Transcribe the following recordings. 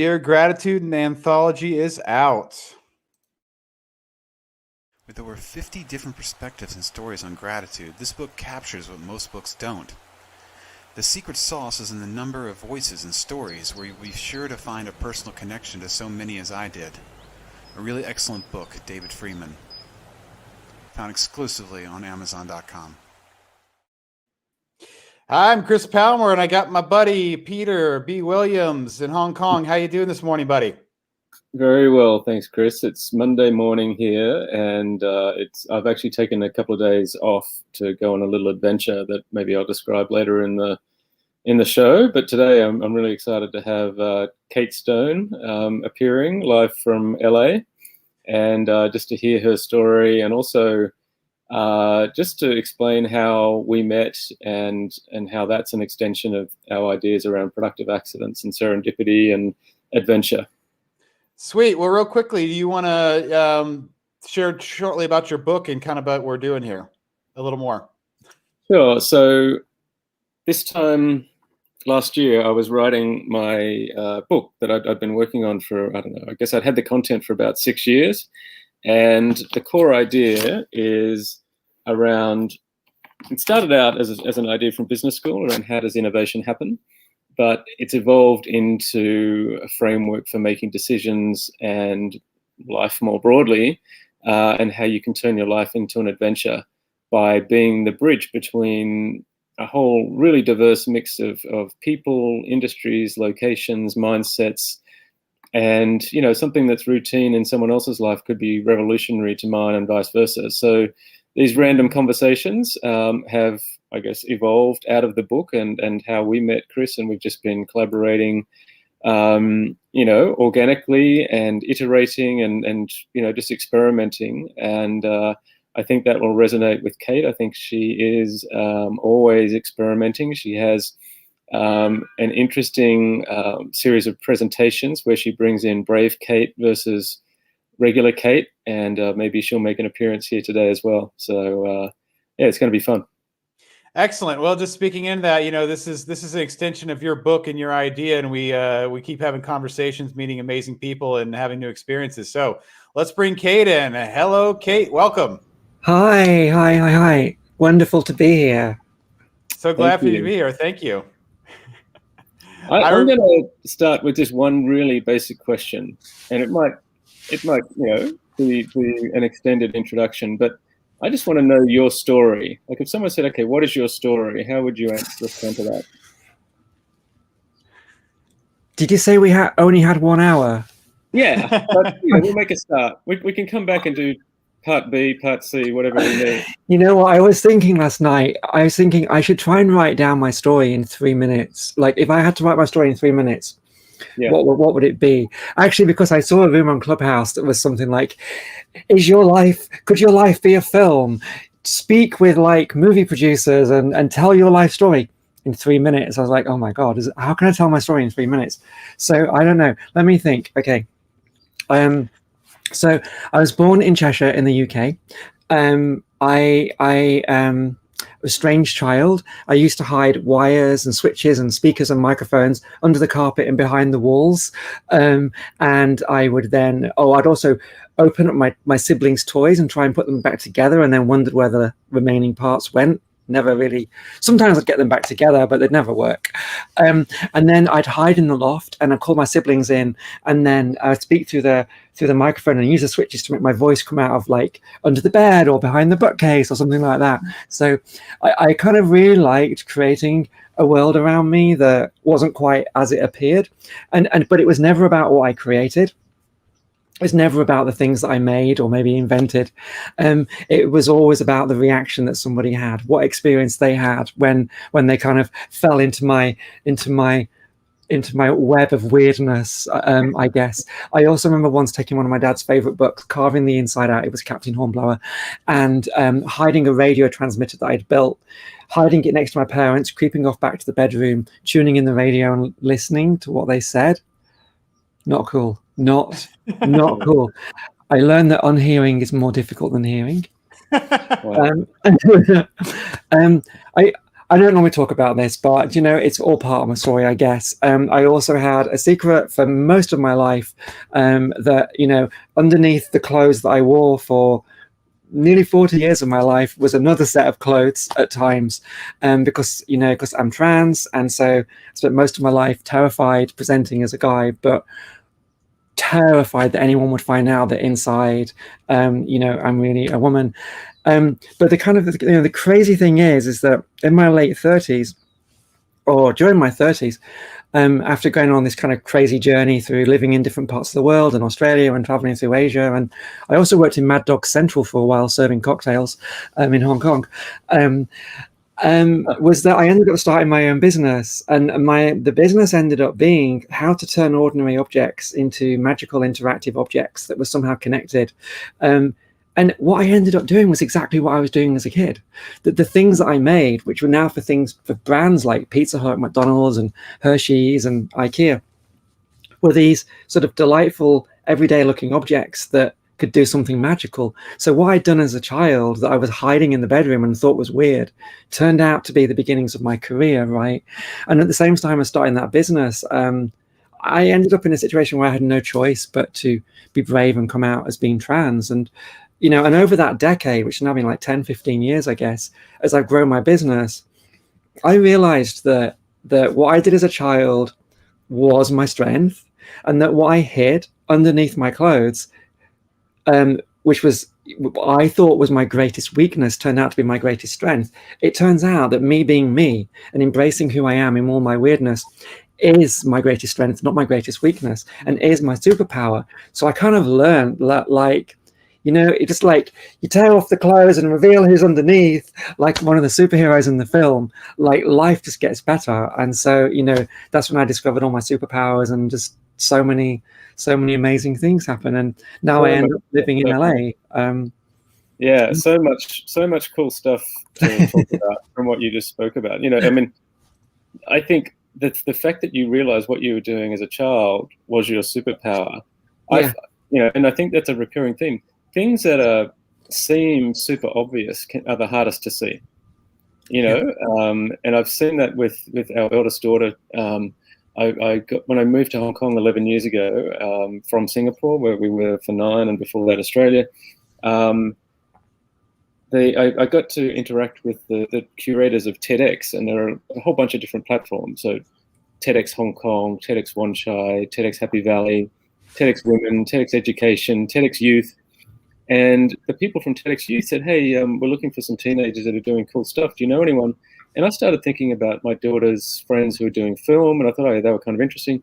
Dear Gratitude, an anthology is out. With over 50 different perspectives and stories on gratitude, this book captures what most books don't. The secret sauce is in the number of voices and stories where you'll be sure to find a personal connection to so many as I did. A really excellent book, David Freeman. Found exclusively on Amazon.com. Hi, I'm Chris Palmer, and I got my buddy Peter B. Williams in Hong Kong. How you doing this morning, buddy? Very well, thanks, Chris. It's Monday morning here, and I've actually taken a couple of days off to go on a little adventure that maybe I'll describe later in the show. But today, I'm really excited to have Kate Stone appearing live from LA, and just to hear her story, and also just to explain how we met and how that's an extension of our ideas around productive accidents and serendipity and adventure. Sweet. Well, real quickly, do you want to share shortly about your book and kind of about what we're doing here a little more? Sure. So this time last year, I was writing my book that I'd been working on for, I don't know, I guess I'd had the content for about 6 years. And the core idea is around, it started out as an idea from business school around how does innovation happen, but it's evolved into a framework for making decisions and life more broadly, and how you can turn your life into an adventure by being the bridge between a whole really diverse mix of people, industries, locations, mindsets, and something that's routine in someone else's life could be revolutionary to mine and vice versa. So these random conversations have, I guess, evolved out of the book and how we met, Chris, and we've just been collaborating, organically and iterating and just experimenting. And I think that will resonate with Kate. I think she is always experimenting. She has an interesting series of presentations where she brings in brave Kate versus regular Kate, and maybe she'll make an appearance here today as well. So yeah, it's going to be fun. Excellent. Well, just speaking into that, this is an extension of your book and your idea, and we keep having conversations, meeting amazing people, and having new experiences. So let's bring Kate in. Hello, Kate. Welcome. Hi. Wonderful to be here. So glad for you to be here. Thank you. I'm going to start with just one really basic question, and it might be an extended introduction, but I just want to know your story. Like if someone said, okay, what is your story? How would you respond to that? Did you say we only had 1 hour? Yeah, but we'll make a start. We can come back and do part B, part C, whatever we need. You know what I was thinking last night? I was thinking I should try and write down my story in 3 minutes. Like if I had to write my story in 3 minutes, yeah, what would it be? Actually, because I saw a room on Clubhouse that was something like, could your life be a film? Speak with like movie producers and tell your life story in 3 minutes. I was like, oh my God, how can I tell my story in 3 minutes? So I don't know. Let me think. Okay. So I was born in Cheshire in the UK. I a strange child. I used to hide wires and switches and speakers and microphones under the carpet and behind the walls. And I would then, I'd also open up my siblings' toys and try and put them back together, and then wondered where the remaining parts went. Never really. Sometimes I'd get them back together, but they'd never work. And then I'd hide in the loft, and I'd call my siblings in, and then I'd speak through the microphone and use the switches to make my voice come out of like under the bed or behind the bookcase or something like that. So I kind of really liked creating a world around me that wasn't quite as it appeared, but it was never about what I created. It was never about the things that I made or maybe invented. It was always about the reaction that somebody had, what experience they had when they kind of fell into my web of weirdness, I guess. I also remember once taking one of my dad's favorite books, carving the inside out. It was Captain Hornblower, and hiding a radio transmitter that I'd built, hiding it next to my parents, creeping off back to the bedroom, tuning in the radio and listening to what they said. Not cool. Not cool. I learned that unhearing is more difficult than hearing. I don't normally talk about this, but it's all part of my story, I guess. I also had a secret for most of my life, that underneath the clothes that I wore for nearly 40 years of my life was another set of clothes at times, because I'm trans, and so I spent most of my life terrified presenting as a guy, but terrified that anyone would find out that inside, I'm really a woman. But the crazy thing is that in my late 30s, or during my 30s, after going on this kind of crazy journey through living in different parts of the world and Australia and traveling through Asia, and I also worked in Mad Dog Central for a while serving cocktails in Hong Kong, was that I ended up starting my own business, and the business ended up being how to turn ordinary objects into magical interactive objects that were somehow connected. And what I ended up doing was exactly what I was doing as a kid. The things that I made, which were now for brands like Pizza Hut, McDonald's, and Hershey's, and IKEA, were these sort of delightful, everyday-looking objects that could do something magical. So what I'd done as a child that I was hiding in the bedroom and thought was weird turned out to be the beginnings of my career, right? And at the same time as starting that business, I ended up in a situation where I had no choice but to be brave and come out as being trans. And over that decade, which has now been like 10, 15 years, I guess, as I've grown my business, I realized that what I did as a child was my strength, and that what I hid underneath my clothes, which I thought was my greatest weakness, turned out to be my greatest strength. It turns out that me being me and embracing who I am in all my weirdness is my greatest strength, not my greatest weakness, and is my superpower. So I kind of learned that, it's just like you tear off the clothes and reveal who's underneath, like one of the superheroes in the film, like life just gets better. And so, that's when I discovered all my superpowers, and just so many amazing things happen. And now I end up living in LA. Yeah, so much cool stuff to talk about from what you just spoke about. I think that the fact that you realized what you were doing as a child was your superpower. Yeah. And I think that's a recurring theme. Things that seem super obvious are the hardest to see. And I've seen that with our eldest daughter. When I moved to Hong Kong 11 years ago from Singapore, where we were for 9, and before that Australia, I got to interact with the curators of TEDx, and there are a whole bunch of different platforms. So TEDx Hong Kong, TEDx Wan Chai, TEDx Happy Valley, TEDx Women, TEDx Education, TEDx Youth. And the people from TEDx Youth said, hey, we're looking for some teenagers that are doing cool stuff. Do you know anyone? And I started thinking about my daughter's friends who were doing film, and I thought, they were kind of interesting.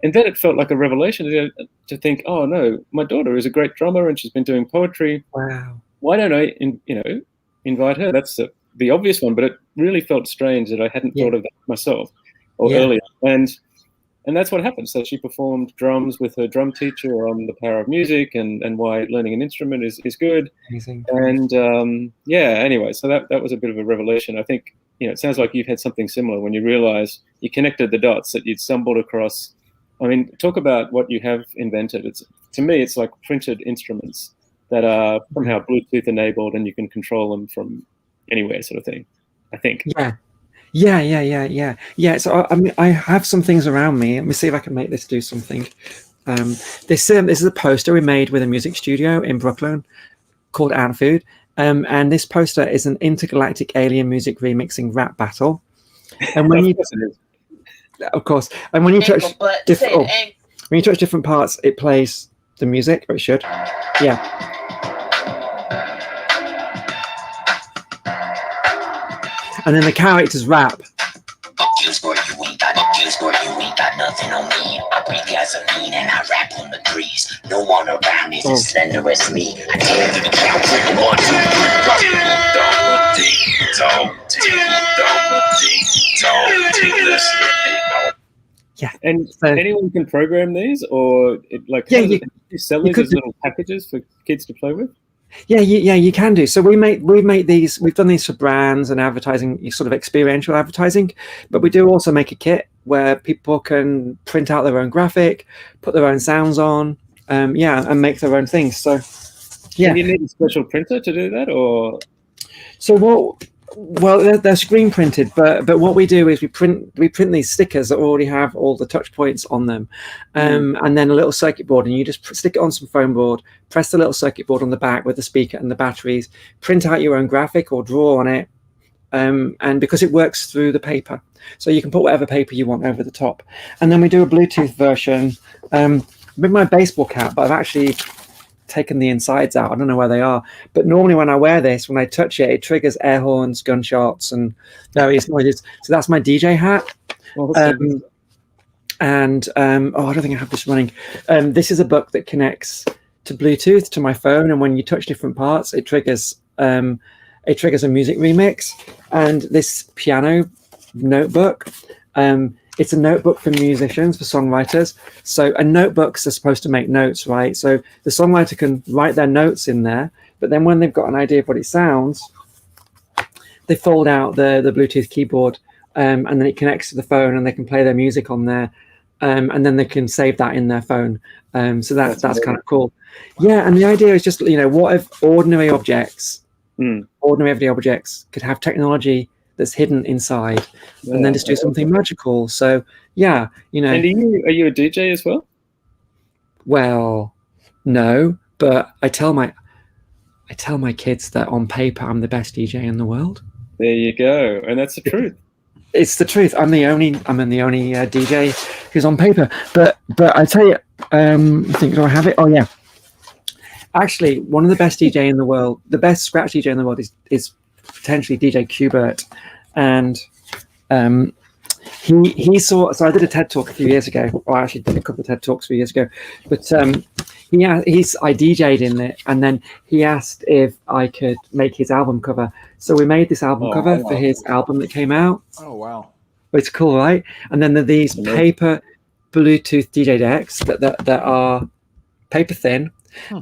And then it felt like a revelation to think, oh, no, my daughter is a great drummer and she's been doing poetry. Wow. Why don't I, invite her? That's the obvious one, but it really felt strange that I hadn't thought of that myself earlier. And that's what happened. So she performed drums with her drum teacher on the power of music and why learning an instrument is good. Amazing. And anyway, so that was a bit of a revelation. I think, it sounds like you've had something similar when you realize you connected the dots that you'd stumbled across. I mean, talk about what you have invented. To me, it's like printed instruments that are somehow Bluetooth enabled, and you can control them from anywhere, sort of thing, I think. Yeah. So I have some things around me. Let me see if I can make this do something. This is a poster we made with a music studio in Brooklyn called Ant Food. And this poster is an intergalactic alien music remixing rap battle. And when of course, and when you touch different parts, it plays the music, or it should. Yeah. And then the characters rap. Use for you ain't got nothing on me. I breathe gasoline and I rap on the trees. No one around is as slender as me. I dare you to count to 1, 2, 3. Yeah. And anyone can program these, or you sell these as little packages for kids to play with? Yeah, you can do. So we make these. We've done these for brands and advertising, sort of experiential advertising. But we do also make a kit where people can print out their own graphic, put their own sounds on, and make their own things. So, yeah. Do you need a special printer to do that, or? So Well, they're screen printed, but what we do is we print these stickers that already have all the touch points on them, and then a little circuit board, and you just stick it on some foam board, press the little circuit board on the back with the speaker and the batteries, print out your own graphic or draw on it, and because it works through the paper, so you can put whatever paper you want over the top. And then we do a Bluetooth version with my baseball cap, but I've actually taken the insides out. I don't know where they are, but normally when I wear this, when I touch it, it triggers air horns, gunshots, and various noises. So that's my DJ hat. Awesome. And I don't think I have this running. This is a book that connects to Bluetooth to my phone, and when you touch different parts, it triggers a music remix. And this piano notebook, it's a notebook for musicians, for songwriters. So, and notebooks are supposed to make notes, right? So the songwriter can write their notes in there, but then when they've got an idea of what it sounds, they fold out the Bluetooth keyboard, and then it connects to the phone, and they can play their music on there, and then they can save that in their phone. So that's kind of cool. Yeah, and the idea is just, what if ordinary objects, ordinary everyday objects, could have technology that's hidden inside, and then just do something magical. So yeah, And are you a DJ as well? Well, no, but I tell my kids that on paper I'm the best DJ in the world. There you go, and that's the truth. It's the truth. I'm the only DJ who's on paper. But I tell you, I think, do I have it? Oh yeah. Actually, one of the best DJ in the world, the best scratch DJ in the world is potentially DJ Qbert, and he saw. So I did a TED talk a few years ago. Or I actually did a couple of TED talks a few years ago. But I DJ'd in it, and then he asked if I could make his album cover. So we made this album cover for his album that came out. Oh wow, it's cool, right? And then there are these paper Bluetooth DJ decks that are paper thin,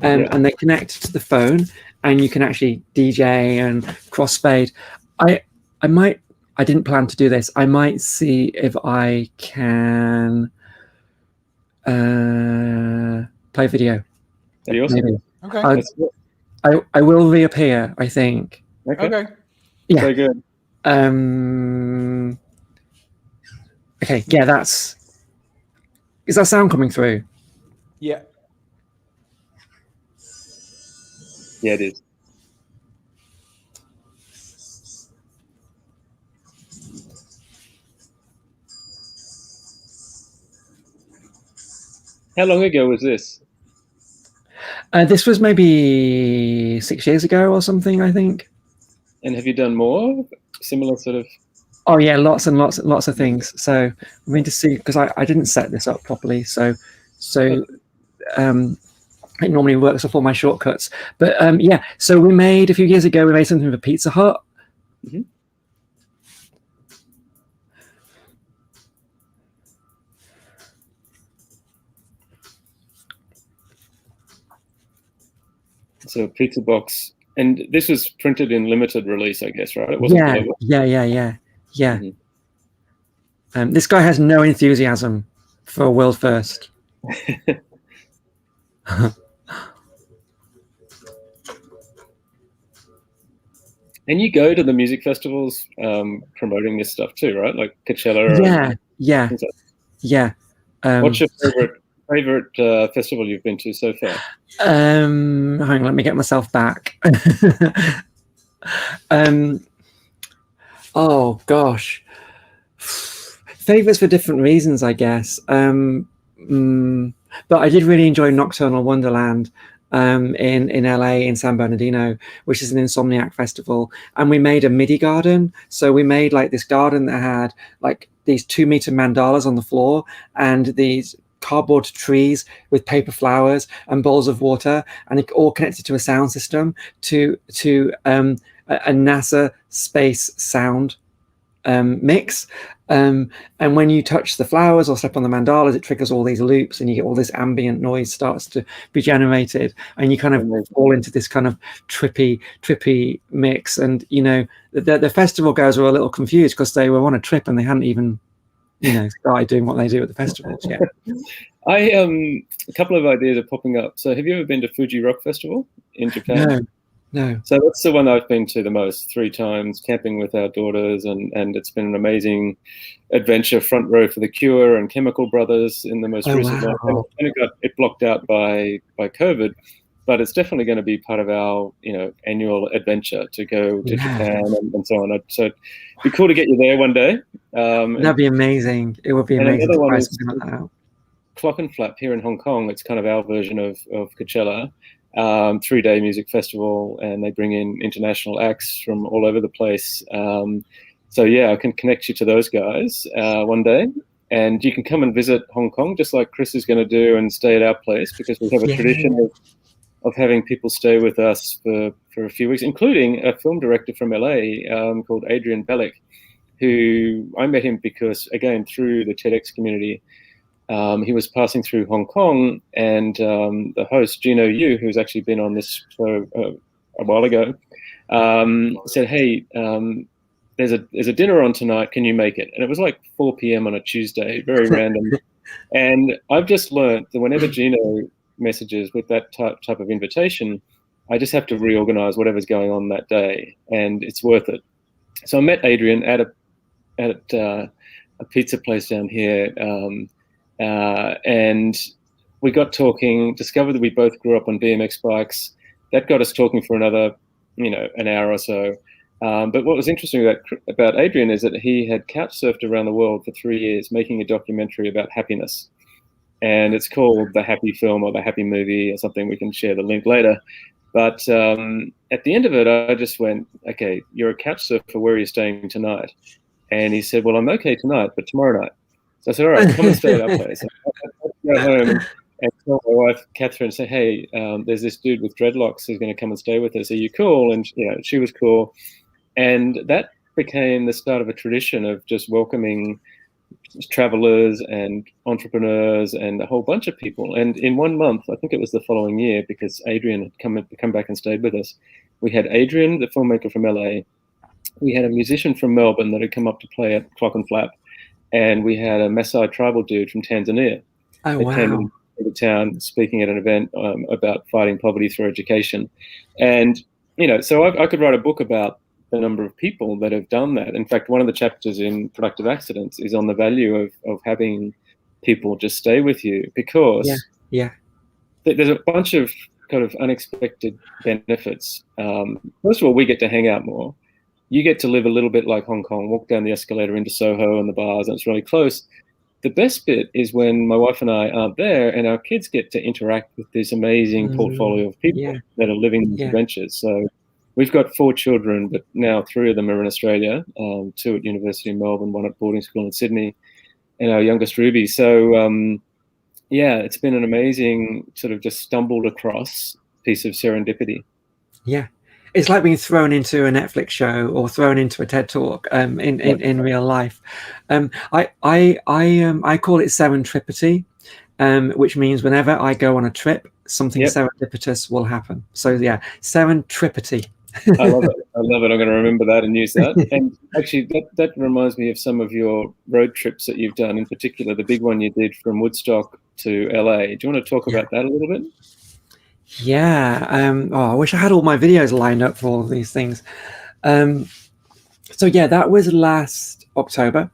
and they connect to the phone, and you can actually DJ and crossfade. I didn't plan to do this. I might see if I can play video. That'd be awesome. Maybe. Okay. I will reappear, I think. Okay. Yeah. Very good. Okay. Yeah, is that sound coming through? Yeah. Yeah, it is. How long ago was this? This was maybe 6 years ago or something, I think. And have you done more similar sort of? Oh yeah, lots and lots of things. So I mean to see, because I didn't set this up properly. So it normally works off all my shortcuts. But yeah, so we made a few years ago. We made something for Pizza Hut. Mm-hmm. So pizza box, and this was printed in limited release, I guess, right? It wasn't global. Yeah. Mm-hmm. This guy has no enthusiasm for a world first. And you go to the music festivals promoting this stuff too, right? Like Coachella. Yeah. What's your favorite festival you've been to so far? Hang on, let me get myself back. Oh gosh, favorites for different reasons, I guess. But I did really enjoy Nocturnal Wonderland in LA, in San Bernardino, which is an insomniac festival, and we made a MIDI garden. So we made like this garden that had like these 2-meter mandalas on the floor and these cardboard trees with paper flowers and bowls of water, and it all connected to a sound system to a NASA space sound mix. And when you touch the flowers or step on the mandalas, it triggers all these loops, and you get all this ambient noise starts to be generated, and you kind of fall into this kind of trippy mix. And the festival goers were a little confused because they were on a trip and they hadn't even started doing what they do at the festivals yet. A couple of ideas are popping up. So have you ever been to Fuji Rock Festival in Japan? No. So that's the one I've been to the most, 3 times, camping with our daughters, and it's been an amazing adventure. Front row for The Cure and Chemical Brothers in the most Oh, recent one. wow. And it got blocked out by COVID, but it's definitely going to be part of our annual adventure to go to Yeah. Japan and so on. So it'd be cool to get you there one day. That'd be amazing. It would be and amazing another to one try is something like that out. Clock and Flap here in Hong Kong. It's kind of our version of Coachella. 3-day music festival, and they bring in international acts from all over the place. So yeah, I can connect you to those guys one day, and you can come and visit Hong Kong, just like Chris is going to do, and stay at our place, because we have a tradition of having people stay with us for a few weeks, including a film director from LA called Adrian Bellick, who I met him because, again, through the TEDx community. He was passing through Hong Kong, and the host, Gino Yu, who's actually been on this show a while ago, said, "Hey, there's a dinner on tonight. Can you make it?" And it was like 4 p.m. on a Tuesday, very random. And I've just learned that whenever Gino messages with that type of invitation, I just have to reorganize whatever's going on that day, and it's worth it. So I met Adrian at a pizza place down here. And we got talking, discovered that we both grew up on BMX bikes. That got us talking for another, an hour or so. But what was interesting about Adrian is that he had couch surfed around the world for 3 years, making a documentary about happiness. And it's called The Happy Film or The Happy Movie or something. We can share the link later. But at the end of it, I just went, "Okay, you're a couch surfer. Where are you staying tonight?" And he said, "Well, I'm okay tonight, but tomorrow night." So I said, "All right, come and stay at our place." I go home and tell my wife, Catherine, say, "Hey, there's this dude with dreadlocks who's going to come and stay with us. Are you cool?" And she was cool. And that became the start of a tradition of just welcoming travelers and entrepreneurs and a whole bunch of people. And in 1 month, I think it was the following year, because Adrian had come back and stayed with us, we had Adrian, the filmmaker from LA. We had a musician from Melbourne that had come up to play at Clock and Flap. And we had a Maasai tribal dude from Tanzania that came into town speaking at an event about fighting poverty through education. And, so I could write a book about the number of people that have done that. In fact, one of the chapters in Productive Accidents is on the value of having people just stay with you, because there's a bunch of kind of unexpected benefits. First of all, we get to hang out more. You get to live a little bit like Hong Kong, walk down the escalator into Soho and the bars, and it's really close. The best bit is when my wife and I aren't there, and our kids get to interact with this amazing portfolio of people that are living these adventures. So we've got 4 children, but now 3 of them are in Australia, 2 at University in Melbourne, 1 at boarding school in Sydney, and our youngest Ruby. So, it's been an amazing sort of just stumbled across piece of serendipity. Yeah. It's like being thrown into a Netflix show or thrown into a TED Talk in real life. I call it serendipity, which means whenever I go on a trip, something serendipitous will happen. So yeah, serendipity. I love it. I'm going to remember that and use that. And actually, that reminds me of some of your road trips that you've done. In particular, the big one you did from Woodstock to LA. Do you want to talk about that a little bit? Yeah. I wish I had all my videos lined up for all of these things. So yeah, that was last October.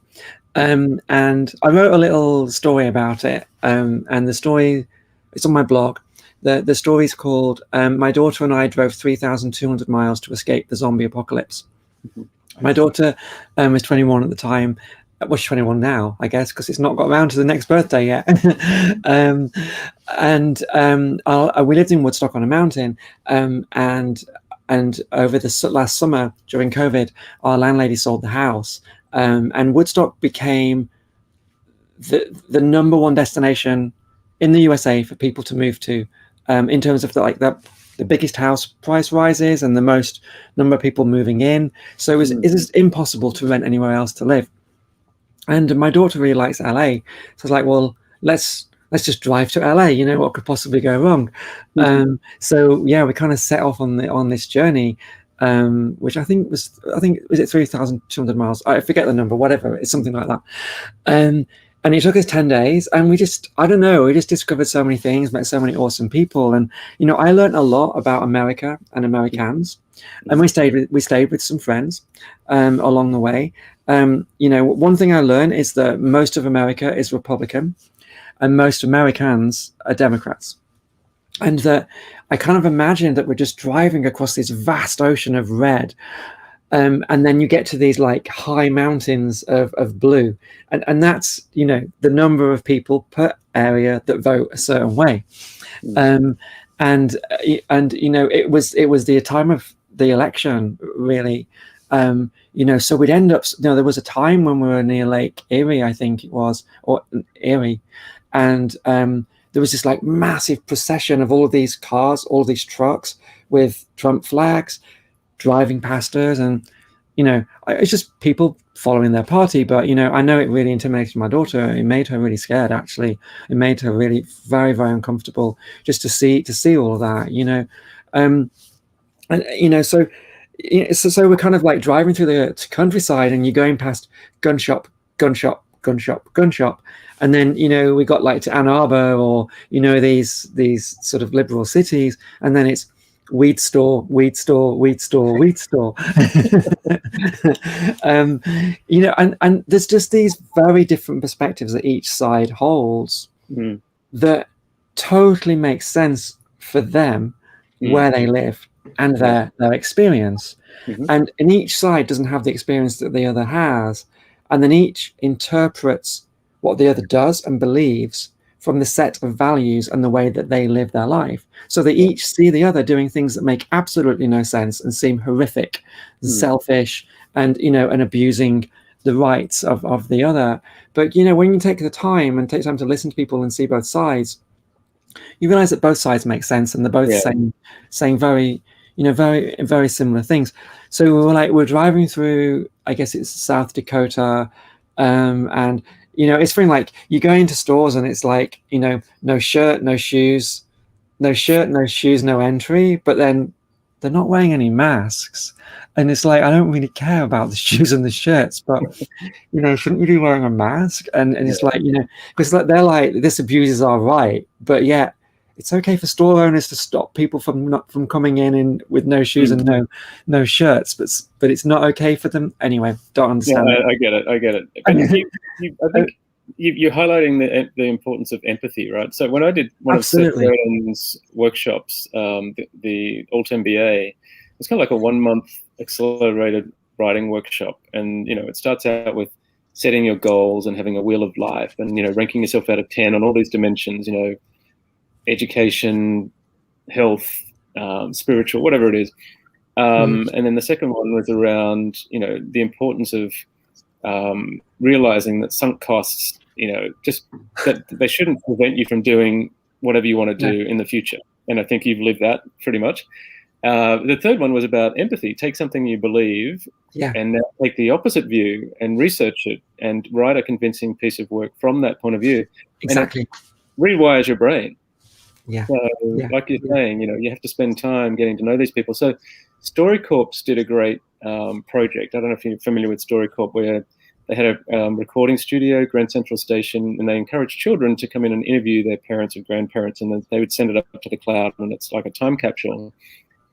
And I wrote a little story about it. And the story, it's on my blog. The story is called My Daughter and I Drove 3,200 Miles to Escape the Zombie Apocalypse. My daughter was 21 at the time. Well, she's 21 now, I guess, because it's not got around to the next birthday yet. We lived in Woodstock on a mountain, and over the last summer during COVID, our landlady sold the house, and Woodstock became the #1 destination in the USA for people to move to, in terms of the biggest house price rises and the most number of people moving in. So it was impossible to rent anywhere else to live. And my daughter really likes LA. So I was like, well, let's just drive to LA. What could possibly go wrong? So yeah, we kind of set off on this journey, which I think was it 3,200 miles? I forget the number, whatever. It's something like that. And And it took us 10 days, and we just discovered so many things, met so many awesome people. And, I learned a lot about America and Americans, and we stayed with some friends along the way. One thing I learned is that most of America is Republican and most Americans are Democrats. And that I kind of imagined that we're just driving across this vast ocean of red. And then you get to these like high mountains of blue, and that's the number of people per area that vote a certain way, and it was the time of the election really, so we'd end up there was a time when we were near Lake Erie, I think it was, or Erie, and there was this like massive procession of all of these cars, all these trucks with Trump flags driving past us, and it's just people following their party. But I know it really intimidated my daughter. It made her really scared. Actually, it made her really very, very uncomfortable just to see all of that. So we're kind of like driving through the countryside, and you're going past gun shop, and then we got like to Ann Arbor, or these sort of liberal cities, and then it's weed store. And there's just these very different perspectives that each side holds that totally makes sense for them, where they live and their experience. And each side doesn't have the experience that the other has, and then each interprets what the other does and believes from the set of values and the way that they live their life. So they each see the other doing things that make absolutely no sense and seem horrific, selfish, and and abusing the rights of the other. But when you take the time to listen to people and see both sides, you realize that both sides make sense, and they're both saying very very, very similar things. So we're driving through, I guess it's South Dakota, and it's feeling like you go into stores and it's like, no shirt, no shoes, no entry, but then they're not wearing any masks. And it's like, I don't really care about the shoes and the shirts, but, shouldn't you be wearing a mask? And it's like, because they're like, this abuses our right, but yet it's okay for store owners to stop people from coming in with no shoes and no shirts, but it's not okay for them anyway. Don't understand. Yeah, I get it. But I think you're highlighting the importance of empathy, right? So when I did one of Seth Godin's workshops, the Alt MBA, it's kind of like a 1 month accelerated writing workshop, and it starts out with setting your goals and having a wheel of life, and ranking yourself out of 10 on all these dimensions, education, health, spiritual, whatever it is. And then the second one was around, the importance of realizing that sunk costs, just that they shouldn't prevent you from doing whatever you want to do in the future. And I think you've lived that pretty much. The third one was about empathy. Take something you believe and now take the opposite view and research it and write a convincing piece of work from that point of view. Exactly. And it rewires your brain. Yeah. So, like you're saying, you have to spend time getting to know these people. So, StoryCorps did a great project. I don't know if you're familiar with StoryCorps, where they had a recording studio, Grand Central Station, and they encouraged children to come in and interview their parents and grandparents, and then they would send it up to the cloud, and it's like a time capsule.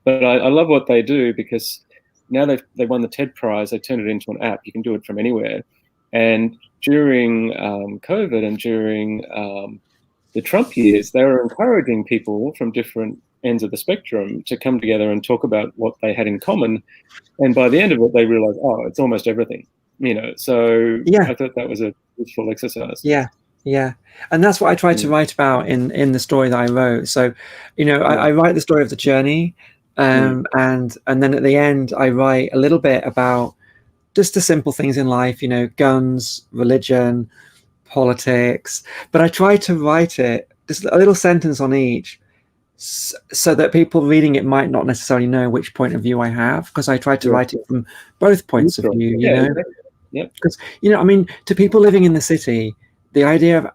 But I love what they do, because now they've won the TED Prize. They turned it into an app. You can do it from anywhere. And during COVID and during the Trump years, they were encouraging people from different ends of the spectrum to come together and talk about what they had in common. And by the end of it, they realized, it's almost everything, So I thought that was a useful exercise. Yeah. And that's what I tried to write about in the story that I wrote. So, I write the story of the journey, and then at the end, I write a little bit about just the simple things in life, guns, religion, politics, but I try to write it just a little sentence on each, so that people reading it might not necessarily know which point of view I have, because I try to write it from both points of view. Because to people living in the city, the idea of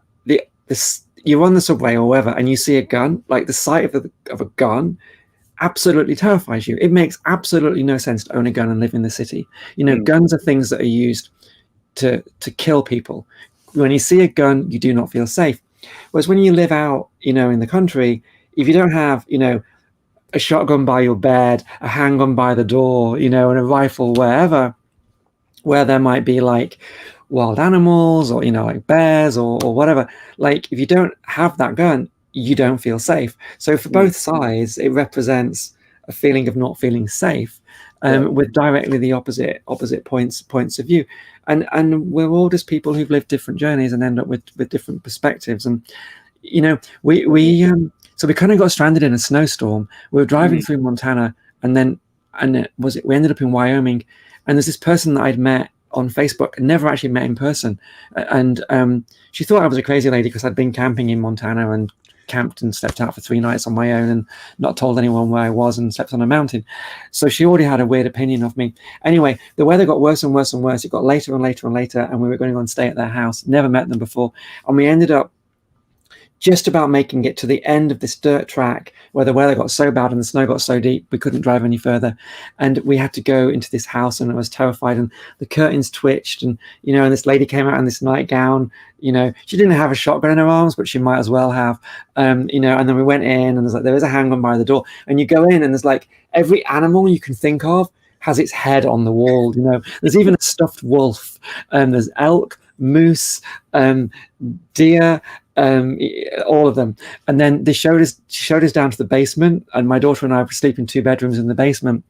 you're on the subway or wherever, and you see a gun, like the sight of a gun absolutely terrifies you. It makes absolutely no sense to own a gun and live in the city. Guns are things that are used to kill people. when you see a gun, you do not feel safe. Whereas when you live out, in the country, if you don't have, a shotgun by your bed, a handgun by the door, and a rifle wherever, where there might be like wild animals or, like bears or whatever, like if you don't have that gun, you don't feel safe. So for both sides, it represents a feeling of not feeling safe, with directly the opposite points of view. And we're all just people who've lived different journeys and end up with different perspectives. And so we kind of got stranded in a snowstorm. We were driving through Montana, and we ended up in Wyoming, and there's this person that I'd met on Facebook, never actually met in person, and she thought I was a crazy lady because I'd been camping in Montana and camped and slept out for 3 nights on my own and not told anyone where I was and slept on a mountain. So she already had a weird opinion of me. Anyway, the weather got worse and worse and worse. It got later and later and later, and we were going to go and stay at their house. Never met them before, and we ended up just about making it to the end of this dirt track where the weather got so bad and the snow got so deep we couldn't drive any further, and we had to go into this house, and I was terrified, and the curtains twitched, and and this lady came out in this nightgown. She didn't have a shotgun in her arms, but she might as well have. And then we went in, and there is a handgun by the door, and you go in, and there's like every animal you can think of has its head on the wall. There's even a stuffed wolf, and there's elk, moose, deer, all of them. And then she showed us down to the basement, and my daughter and I were sleeping 2 bedrooms in the basement.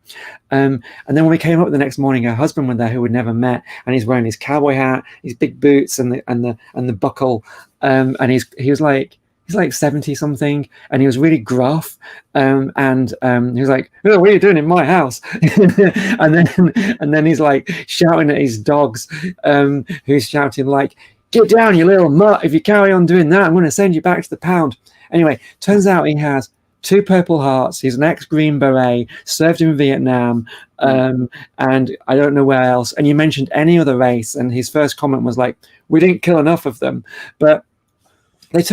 And then when we came up the next morning, her husband was there, who we'd never met, and he's wearing his cowboy hat, his big boots, and the buckle. And he was like, he's like 70 something, and he was really gruff. And he was like, "Oh, what are you doing in my house?" and then he's like shouting at his dogs, who's shouting like, "Get down, you little mutt. If you carry on doing that, I'm going to send you back to the pound." Anyway, turns out he has 2 Purple Hearts. He's an ex-Green Beret, served in Vietnam, and I don't know where else. And you mentioned any other race, and his first comment was like, "We didn't kill enough of them." But they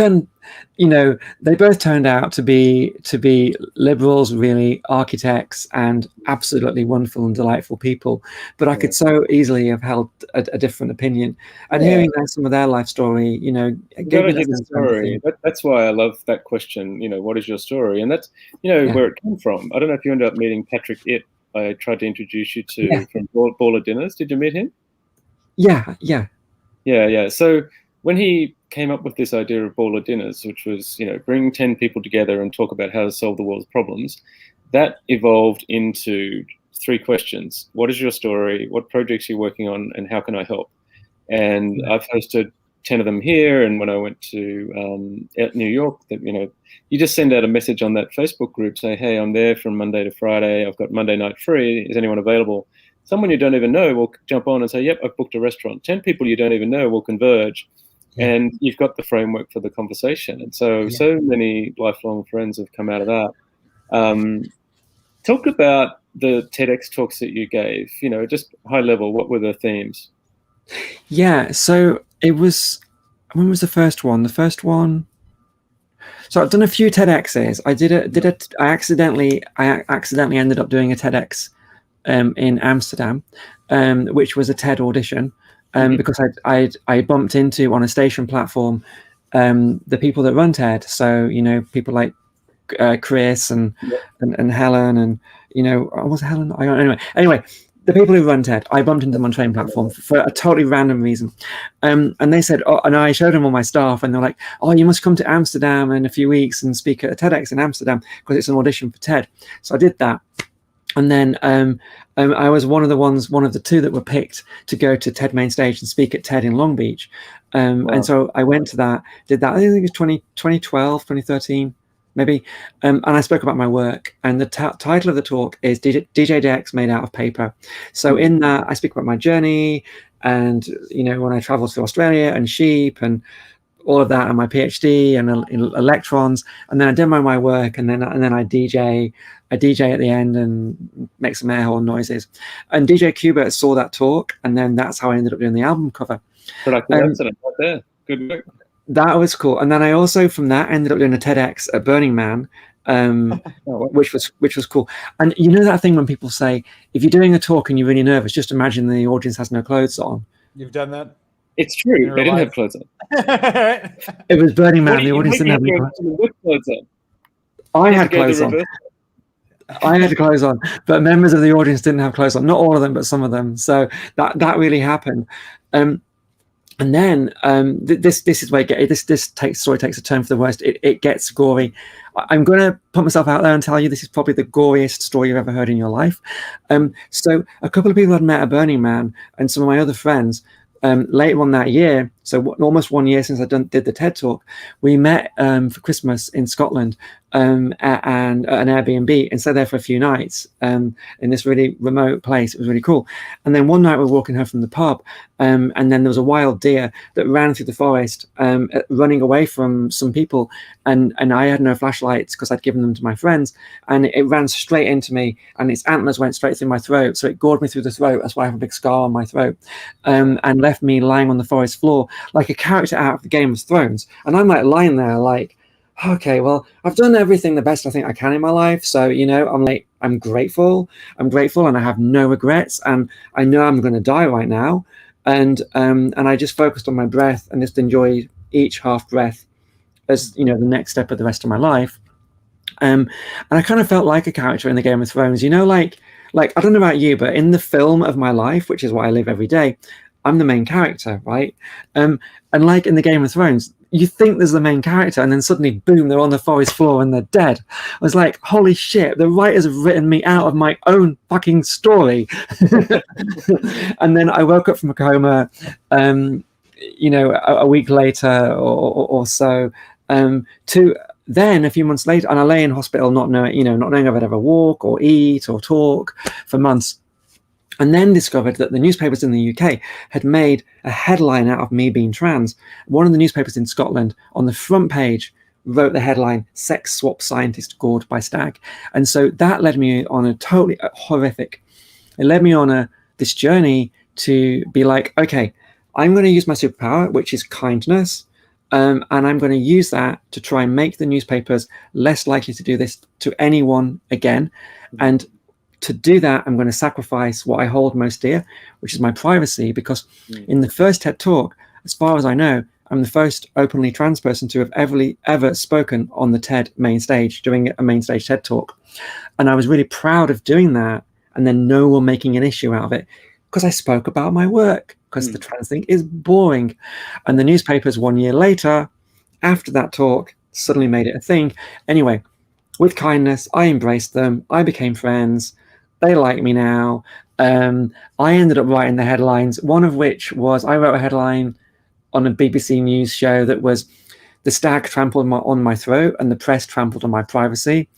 both turned out to be liberals, really, architects, and absolutely wonderful and delightful people. But I could so easily have held a different opinion. And hearing some of their life story, gave me that story. That's why I love that question. What is your story? And that's where it came from. I don't know if you ended up meeting Patrick Itt. I tried to introduce you to from Baller Dinners. Did you meet him? Yeah. So when he came up with this idea of Baller Dinners, which was, bring 10 people together and talk about how to solve the world's problems, that evolved into 3 questions. What is your story? What projects are you working on? And how can I help? And I've hosted 10 of them here. And when I went to New York, you just send out a message on that Facebook group, say, "Hey, I'm there from Monday to Friday. I've got Monday night free. Is anyone available?" Someone you don't even know will jump on and say, "Yep, I've booked a restaurant." 10 people you don't even know will converge. And you've got the framework for the conversation. And so many lifelong friends have come out of that. Talk about the TEDx talks that you gave, just high level. What were the themes? Yeah, so it was, when was the first one? The first one, so I've done a few TEDx's. I accidentally ended up doing a TEDx in Amsterdam, which was a TED audition. Because I bumped into, on a station platform, the people that run TED. So people like Chris and Helen, and was Helen? I don't know. Anyway, the people who run TED, I bumped into them on train platform for a totally random reason. And they said, and I showed them all my stuff, and they're like, "Oh, you must come to Amsterdam in a few weeks and speak at a TEDx in Amsterdam because it's an audition for TED." So I did that. And then I was one of the 2 that were picked to go to TED Main Stage and speak at TED in Long Beach. And so I went to that, did that, I think it was 2012, 2013, maybe. And I spoke about my work. And the title of the talk is DJ Decks Made Out of Paper. So in that, I speak about my journey and, when I traveled to Australia and sheep and all of that, and my PhD and electrons, and then I demo my work, and then I DJ at the end and make some air horn noises. And DJ Qbert saw that talk, and then that's how I ended up doing the album cover. Productive accident right there. Good work. That was cool. And then I also, from that, ended up doing a TEDx at Burning Man, which was cool. And that thing when people say, if you're doing a talk and you're really nervous, just imagine the audience has no clothes on. You've done that? It's true. in They real didn't life. have clothes on. It was Burning Man. What do The you audience make didn't have me any go clothes. with clothes on? I You have had to go the clothes on. reverse. I had clothes on, but members of the audience didn't have clothes on. Not all of them, but some of them. So that really happened. And then this is where story takes a turn for the worst. It gets gory. I'm going to put myself out there and tell you this is probably the goriest story you've ever heard in your life. So a couple of people had met at Burning Man, and some of my other friends later on that year, so almost 1 year since I did the TED Talk, we met for Christmas in Scotland and at an Airbnb and stayed there for a few nights in this really remote place. It was really cool. And then one night we were walking home from the pub, and then there was a wild deer that ran through the forest, running away from some people. And I had no flashlights because I'd given them to my friends, and it ran straight into me, and its antlers went straight through my throat. So it gored me through the throat. That's why I have a big scar on my throat, and left me lying on the forest floor like a character out of the Game of Thrones. And I'm like lying there like, okay, well, I've done everything the best I think I can in my life. So, I'm grateful, and I have no regrets, and I know I'm going to die right now. And I just focused on my breath and just enjoyed each half breath as, the next step of the rest of my life. And I kind of felt like a character in the Game of Thrones, like I don't know about you, but in the film of my life, which is what I live every day, I'm the main character, right? And like in the Game of Thrones, you think there's the main character, and then suddenly, boom, they're on the forest floor and they're dead. I was like, holy shit, the writers have written me out of my own fucking story. And then I woke up from a coma, a week later or so, to then a few months later, and I lay in hospital not knowing if I'd ever walk or eat or talk for months. And then discovered that the newspapers in the UK had made a headline out of me being trans. One of the newspapers in Scotland, on the front page, wrote the headline, "Sex Swap Scientist Gored by Stag." And so that led me on a totally horrific. It led me on this journey to be like, okay, I'm going to use my superpower, which is kindness. And I'm going to use that to try and make the newspapers less likely to do this to anyone again. And to do that, I'm going to sacrifice what I hold most dear, which is my privacy, because in the first TED Talk, as far as I know, I'm the first openly trans person to have ever spoken on the TED main stage, doing a main stage TED Talk. And I was really proud of doing that, and then no one making an issue out of it, because I spoke about my work, because the trans thing is boring. And the newspapers 1 year later, after that talk, suddenly made it a thing. Anyway, with kindness, I embraced them. I became friends. They like me now. I ended up writing the headlines, one of which was I wrote a headline on a BBC News show that was "The stag trampled on my throat and the press trampled on my privacy."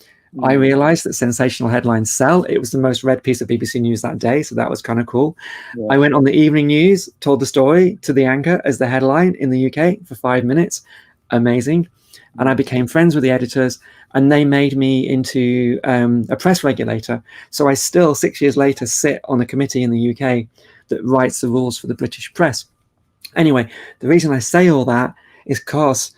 I realized that sensational headlines sell. It was the most read piece of BBC News that day, so that was kind of cool. Yeah. I went on the evening news, told the story to the anchor as the headline in the UK for 5 minutes. Amazing. And I became friends with the editors, and they made me into a press regulator. So I still, 6 years later, sit on a committee in the UK that writes the rules for the British press. Anyway, the reason I say all that is because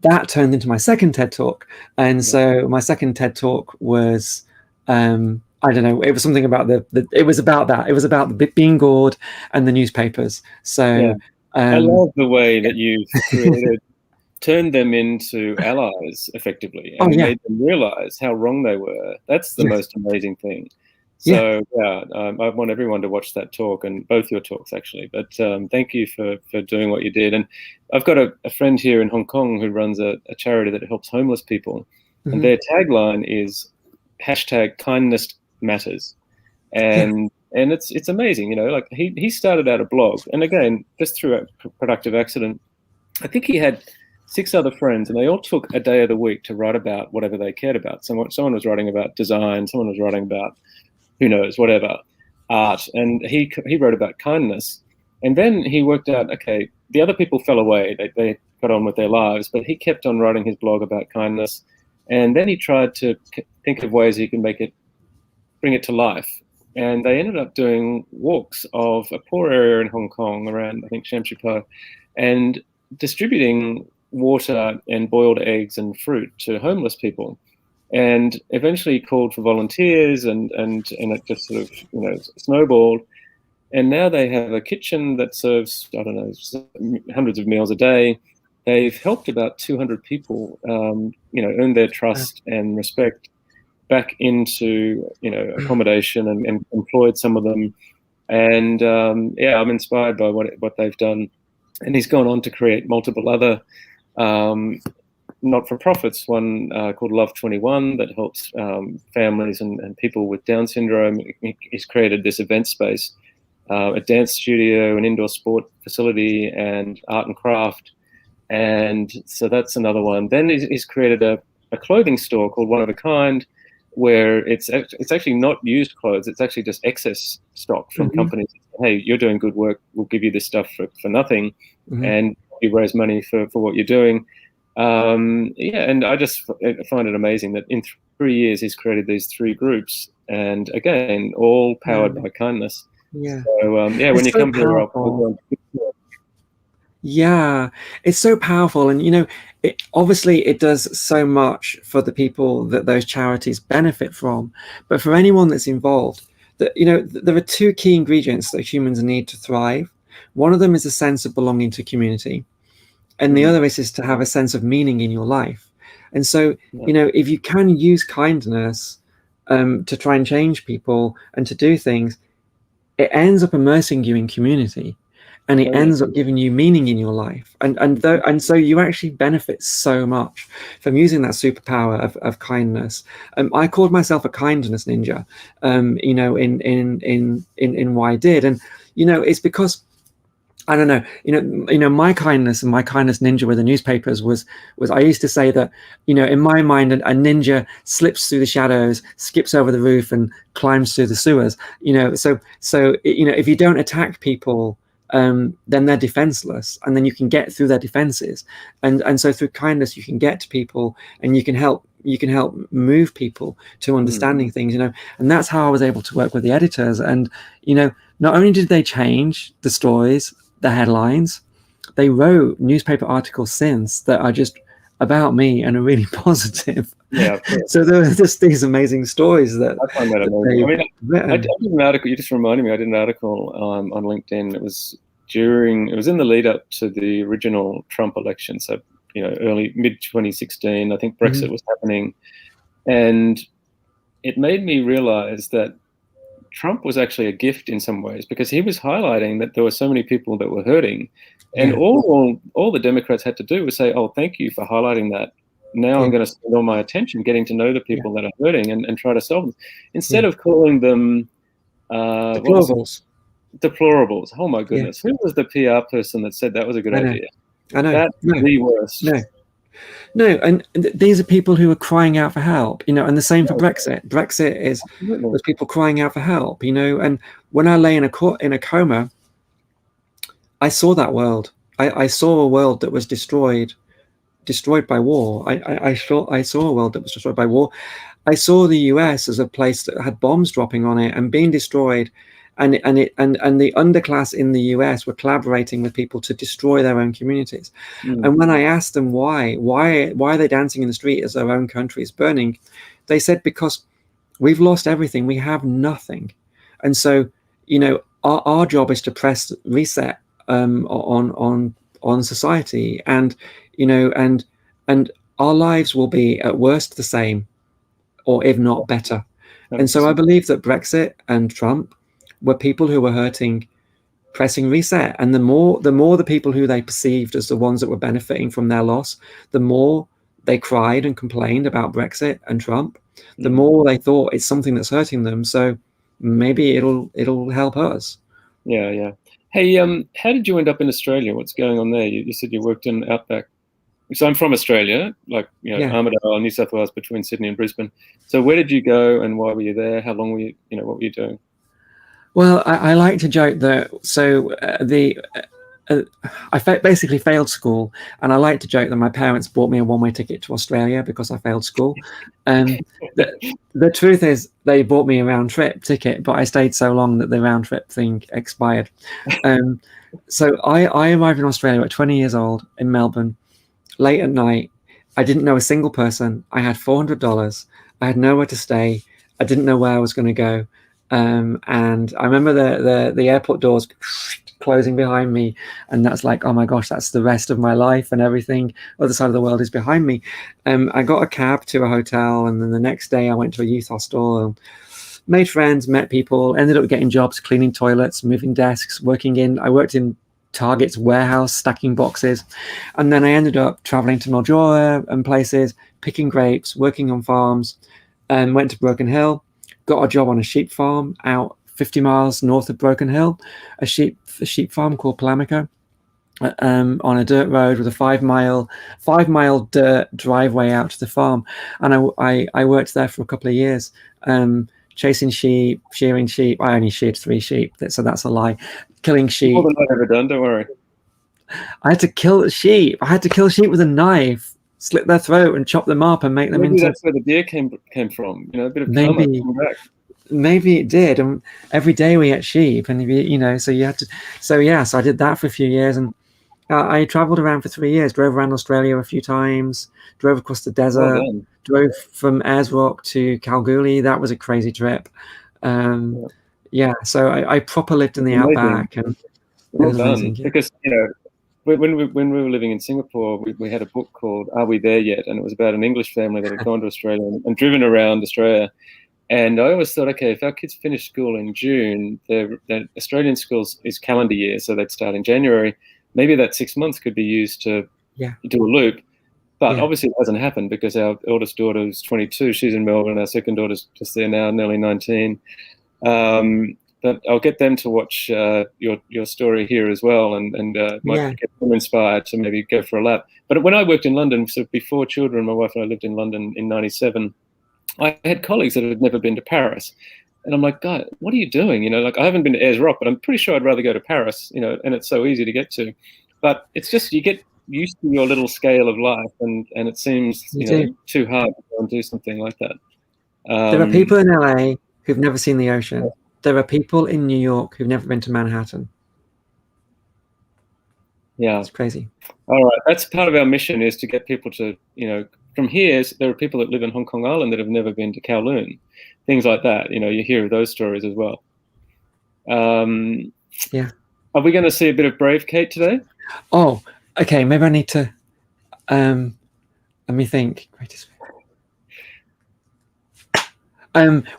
that turned into my second TED Talk. And so my second TED Talk was, I don't know, it was something about it was about that. It was about being gored and the newspapers. So I love the way that you've turned them into allies effectively and made them realize how wrong they were. That's the most amazing thing. So I want everyone to watch that talk, and both your talks actually. But thank you for doing what you did. And I've got a friend here in Hong Kong who runs a charity that helps homeless people, and their tagline is #kindness matters. And it's amazing, like he started out a blog, and again, just through a productive accident, I think he had 6 other friends, and they all took a day of the week to write about whatever they cared about. Someone was writing about design, someone was writing about who knows, whatever, art. And he wrote about kindness. And then he worked out, okay, the other people fell away. They got on with their lives, but he kept on writing his blog about kindness. And then he tried to think of ways he can bring it to life. And they ended up doing walks of a poor area in Hong Kong around, I think, Sham Shui Po, and distributing water and boiled eggs and fruit to homeless people. And eventually called for volunteers, and it just sort of snowballed. And now they have a kitchen that serves, I don't know, hundreds of meals a day. They've helped about 200 people, earn their trust and respect back into, accommodation, and employed some of them. And I'm inspired by what they've done. And he's gone on to create multiple other not-for-profits, one called Love 21 that helps families and people with Down syndrome. He's created this event space, a dance studio, an indoor sport facility, and art and craft. And so that's another one. Then he's created a clothing store called One of a Kind, where it's actually not used clothes. It's actually just excess stock from companies. Hey, you're doing good work. We'll give you this stuff for nothing, and you raise money for what you're doing. And I just find it amazing that in 3 years he's created these 3 groups, and again, all powered by kindness. Yeah. So when you come here, yeah, it's so powerful. And obviously it does so much for the people that those charities benefit from, but for anyone that's involved, that there are 2 key ingredients that humans need to thrive. One of them is a sense of belonging to community, and the other is to have a sense of meaning in your life. And so if you can use kindness to try and change people and to do things, it ends up immersing you in community, and it ends up giving you meaning in your life. And so you actually benefit so much from using that superpower of kindness. I called myself a kindness ninja, in why I did. And, it's because, I don't know, my kindness and my kindness ninja with the newspapers was I used to say that, in my mind, a ninja slips through the shadows, skips over the roof, and climbs through the sewers. So if you don't attack people, then they're defenseless, and then you can get through their defenses. And so through kindness, you can get to people, and you can help move people to understanding things, and that's how I was able to work with the editors. And, not only did they change the stories, the headlines, they wrote newspaper articles since that are just about me and are really positive. Yeah. So there were just these amazing stories that I find that amazing. I did an article. You just reminded me. I did an article on LinkedIn. It was in the lead up to the original Trump election. So mid 2016. I think Brexit was happening, and it made me realize that Trump was actually a gift in some ways, because he was highlighting that there were so many people that were hurting, and all the Democrats had to do was say, "Oh, thank you for highlighting that. Now I'm going to spend all my attention getting to know the people that are hurting and try to solve them," instead of calling them deplorables. Deplorables. Oh my goodness! Who was the PR person that said that was a good idea? I know. That's the worst. No, and these are people who are crying out for help, and the same for Brexit. Brexit was people crying out for help, and when I lay in a coma, I saw that world. I saw a world that was destroyed by war. I saw a world that was destroyed by war. I saw the US as a place that had bombs dropping on it and being destroyed, and the underclass in the US were collaborating with people to destroy their own communities. And when I asked them why are they dancing in the street as their own country is burning, they said, because we've lost everything, we have nothing. And so our job is to press reset on society, and our lives will be at worst the same, or if not better. And so I believe that Brexit and Trump were people who were hurting, pressing reset. And the more the people who they perceived as the ones that were benefiting from their loss, the more they cried and complained about Brexit and Trump, the more they thought it's something that's hurting them. So maybe it'll help us. Yeah. Hey, how did you end up in Australia? What's going on there? You said you worked in outback. So I'm from Australia, Armidale, New South Wales, between Sydney and Brisbane. So where did you go, and why were you there? How long were you? What were you doing? Well, I like to joke that. I basically failed school, and I like to joke that my parents bought me a one-way ticket to Australia because I failed school. The truth is, they bought me a round-trip ticket, but I stayed so long that the round-trip thing expired. So I arrived in Australia at 20 years old in Melbourne, late at night. I didn't know a single person. I had $400. I had nowhere to stay. I didn't know where I was going to go. And I remember the airport doors closing behind me, and that's like, oh my gosh, that's the rest of my life, and everything other side of the world is behind me. I got a cab to a hotel, and then the next day I went to a youth hostel and made friends, met people, ended up getting jobs cleaning toilets, moving desks, I worked in Target's warehouse stacking boxes, and then I ended up traveling to Mildura and places, picking grapes, working on farms, and went to Broken Hill, got a job on a sheep farm out 50 miles north of Broken Hill, a sheep farm called Palamico, on a dirt road with a 5 mile dirt driveway out to the farm. And I worked there for a couple of years, chasing sheep, shearing sheep. I only sheared 3 sheep, so that's a lie. Killing sheep. More than I've ever done, don't worry. I had to kill sheep. I had to kill sheep with a knife, slit their throat and chop them up and make them Maybe into... that's where the deer came from, a bit of karma coming back. Maybe it did. And every day we ate sheep, and so you had to. So I did that for a few years, and I traveled around for 3 years. Drove around Australia a few times. Drove across the desert. Well, drove from Ayers Rock to Kalgoorlie. That was a crazy trip. So I proper lived in the outback, and well done. Amazing, yeah. Because when we were living in Singapore, we had a book called "Are We There Yet?" and it was about an English family that had gone to Australia and driven around Australia. And I always thought, okay, if our kids finish school in June, the Australian schools is calendar year, so they'd start in January. Maybe that 6 months could be used to do a loop. But obviously it hasn't happened because our eldest daughter is 22. She's in Melbourne. Our second daughter's just there now, nearly 19. But I'll get them to watch your story here as well, and might get them inspired to maybe go for a lap. But when I worked in London, so before children, my wife and I lived in London in 97, I had colleagues that had never been to Paris. And I'm like, God, what are you doing? I haven't been to Ayers Rock, but I'm pretty sure I'd rather go to Paris, and it's so easy to get to. But it's just, you get used to your little scale of life, and it seems too hard to go and do something like that. There are people in LA who've never seen the ocean. There are people in New York who've never been to Manhattan. Yeah. It's crazy. All right. That's part of our mission, is to get people to, from here, there are people that live in Hong Kong Island that have never been to Kowloon, things like that. You hear those stories as well. Are we going to see a bit of Brave Kate today? Oh, okay. Maybe I need to, let me think.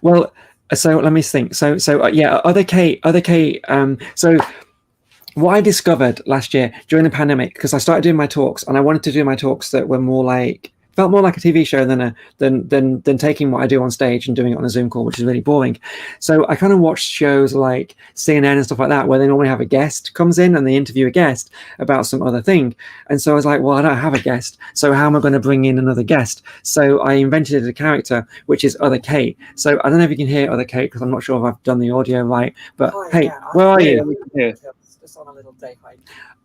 Well, so let me think. So other Kate. So what I discovered last year during the pandemic, because I started doing my talks, and I wanted to do my talks that were felt more like a TV show than taking what I do on stage and doing it on a Zoom call, which is really boring. So I kind of watched shows like CNN and stuff like that, where they normally have a guest comes in and they interview a guest about some other thing. And so I was like, well, I don't have a guest, so how am I going to bring in another guest? So I invented a character, which is Other Kate. So I don't know if you can hear Other Kate, because I'm not sure if I've done the audio right. But hey, where are you? Just on a little day hike.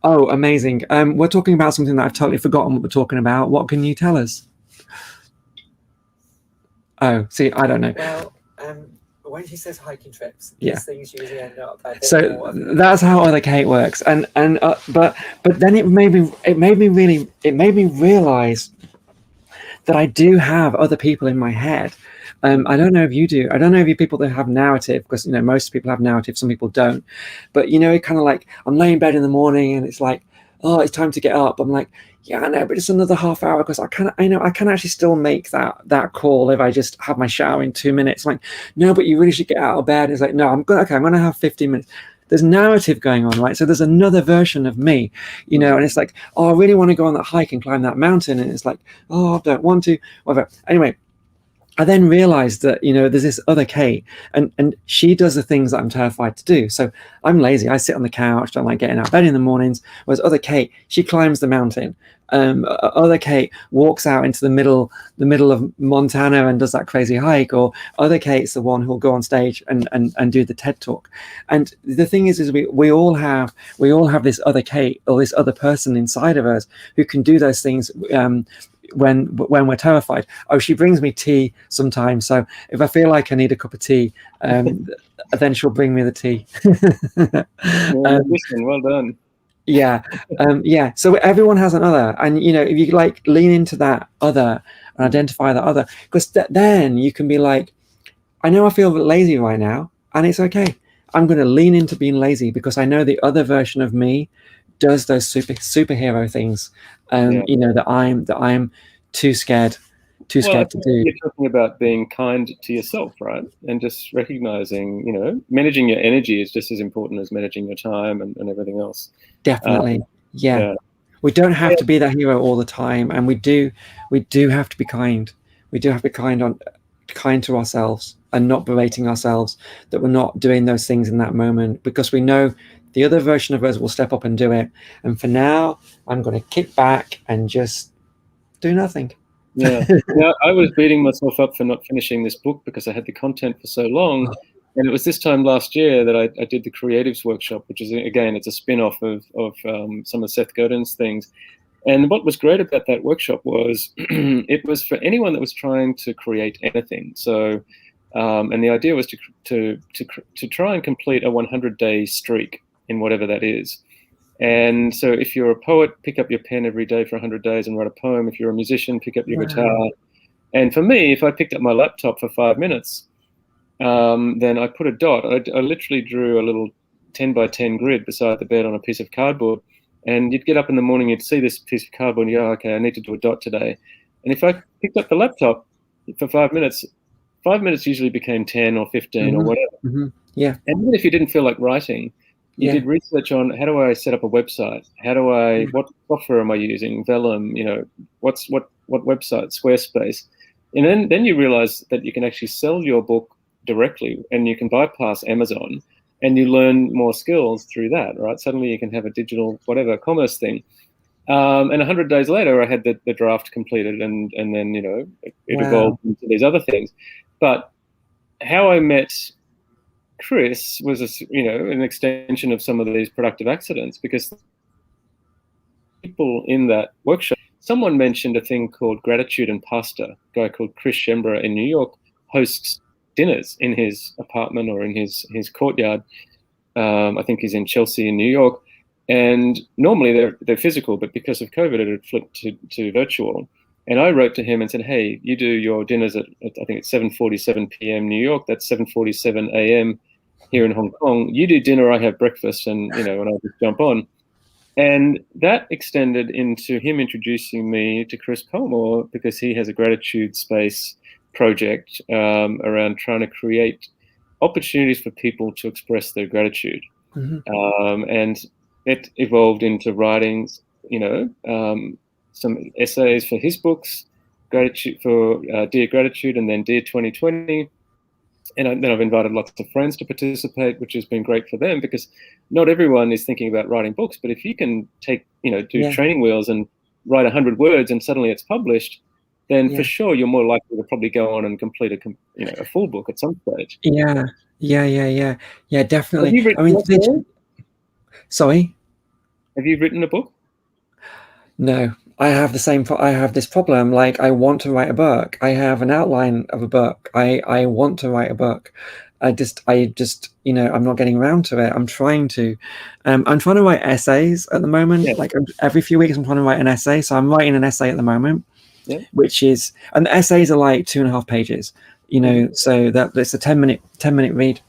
Oh, amazing. We're talking about something that I've totally forgotten what we're talking about. What can you tell us? Oh, see, I don't know. Well, when she says hiking trips, these things usually end up. So that's how Other Kate works, but then it made me realize that I do have other people in my head. I don't know if you do. I don't know if you people that have narrative, because most people have narrative, some people don't. But it kind of like, I'm laying in bed in the morning and it's like, oh, it's time to get up. I'm like, yeah, I know, but it's another half hour, because I can actually still make that call if I just have my shower in 2 minutes. I'm like, no, but you really should get out of bed. It's like, no, I'm gonna have 15 minutes. There's narrative going on, right? So there's another version of me, and it's like, oh, I really want to go on that hike and climb that mountain, and it's like, oh, I don't want to, whatever. Anyway, I then realized that, there's this Other Kate, and she does the things that I'm terrified to do. So I'm lazy. I sit on the couch, don't like getting out of bed in the mornings. Whereas Other Kate, she climbs the mountain. Other Kate walks out into the middle of Montana and does that crazy hike. Or Other Kate's the one who'll go on stage and do the TED Talk. And the thing is we all have this Other Kate, or this other person inside of us who can do those things. When we're terrified. Oh, she brings me tea sometimes, so if I feel like I need a cup of tea, then she'll bring me the tea. Well done. So everyone has an other, and if you lean into that other and identify that other, because then you can be like, I know I feel lazy right now, and it's okay. I'm going to lean into being lazy because I know the other version of me does those superhero things, you know, that I'm too scared to do. You're talking about being kind to yourself, right? And just recognizing, you know, managing your energy is just as important as managing your time and everything else. Definitely. Yeah. We don't have to be that hero all the time, and we do have to be kind. We do have to be kind to ourselves and not berating ourselves that we're not doing those things in that moment, because we know the other version of us will step up and do it. And for now, I'm going to kick back and just do nothing. Yeah. Now, I was beating myself up for not finishing this book because I had the content for so long. And it was this time last year that I did the Creatives Workshop, which is, again, it's a spin-off of some of Seth Godin's things. And what was great about that workshop was it was for anyone that was trying to create anything. So, and the idea was to try and complete a 100-day streak in whatever that is. And so if you're a poet, pick up your pen every day for 100 days and write a poem. If you're a musician, pick up your guitar. And for me, if I picked up my laptop for 5 minutes, then I put a dot. I literally drew a little 10 by 10 grid beside the bed on a piece of cardboard. And you'd get up in the morning, you'd see this piece of cardboard and you go, okay, I need to do a dot today. And if I picked up the laptop for 5 minutes, 5 minutes usually became 10 or 15 or whatever. Yeah. And even if you didn't feel like writing, you did research on how do I set up a website? How do I, what software am I using? Vellum, you know, what website, Squarespace. And then you realize that you can actually sell your book directly and you can bypass Amazon and you learn more skills through that, right? Suddenly you can have a digital, whatever, commerce thing. And 100 days later, I had the draft completed and then, you know, it evolved into these other things. But how I met Chris was, you know, an extension of some of these productive accidents, because people in that workshop, someone mentioned a thing called Gratitude and Pasta. A guy called Chris Schembra in New York hosts dinners in his apartment or in his courtyard. I think he's in Chelsea in New York. And normally they're physical, but because of COVID, it had flipped to virtual. And I wrote to him and said, hey, you do your dinners at I think it's 7:47 p.m. New York. That's 7:47 a.m. here in Hong Kong. You do dinner, I have breakfast, and, you know, and I'll just jump on. And that extended into him introducing me to Chris Colmore, because he has a gratitude space project around trying to create opportunities for people to express their gratitude. And it evolved into writing, you know, some essays for his books, gratitude for Dear Gratitude, and then Dear 2020. And then I've invited lots of friends to participate, which has been great for them, because not everyone is thinking about writing books. But if you can take, you know, do training wheels and write 100 words and suddenly it's published, then for sure you're more likely to probably go on and complete a full book at some stage. Yeah, definitely. Have you written Sorry? Have you written a book? No, I have I have this problem. Like, I want to write a book. I have an outline of a book. I want to write a book. I just, you know, I'm not getting around to it. I'm trying to. I'm trying to write essays at the moment. Yeah. Like every few weeks, I'm trying to write an essay. So I'm writing an essay at the moment, which is, and the essays are like 2.5 pages. You know, so that it's a 10-minute read.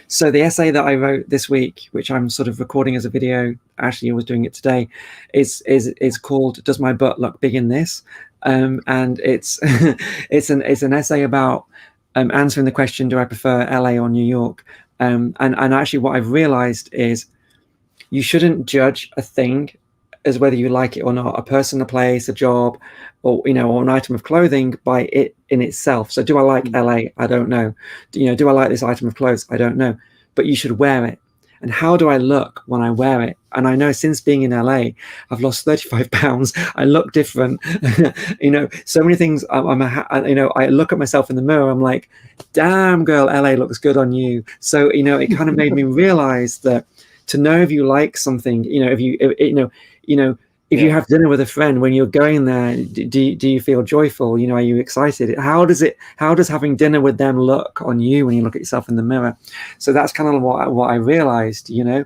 So the essay that I wrote this week, which I'm sort of recording as a video, actually I was doing it today, is called "Does My Butt Look Big in This?" And it's it's an essay about answering the question, do I prefer LA or New York? And actually what I've realized is you shouldn't judge a thing as whether you like it or not, a person, a place, a job, or, you know, or an item of clothing by it in itself. So do I like LA? I don't know. You know, do I like this item of clothes? I don't know. But you should wear it. And how do I look when I wear it? And I know since being in LA, I've lost 35 pounds. I look different. You know, so many things. You know, I look at myself in the mirror. I'm like, damn, girl, LA looks good on you. So, you know, it kind of made me realize that to know if you like something, you know, if you have dinner with a friend, when you're going there, do you feel joyful? You know, are you excited? How does having dinner with them look on you when you look at yourself in the mirror? So that's kind of what I realized, you know.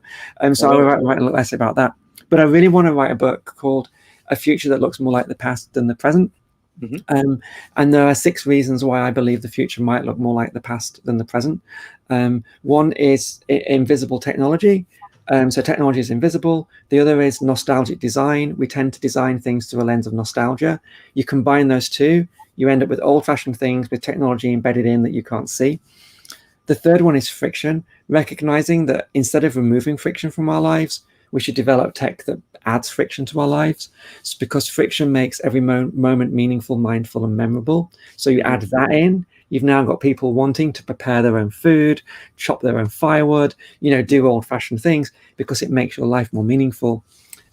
So I write a little essay about that. But I really want to write a book called A Future That Looks More Like the Past Than the Present. And there are 6 reasons why I believe the future might look more like the past than the present. One is invisible technology. So technology is invisible. The other is nostalgic design. We tend to design things through a lens of nostalgia. You combine those two, you end up with old-fashioned things with technology embedded in that you can't see. The third one is friction, recognizing that instead of removing friction from our lives, we should develop tech that adds friction to our lives. It's because friction makes every moment meaningful, mindful, and memorable. So you add that in, you've now got people wanting to prepare their own food, chop their own firewood, do old-fashioned things because it makes your life more meaningful.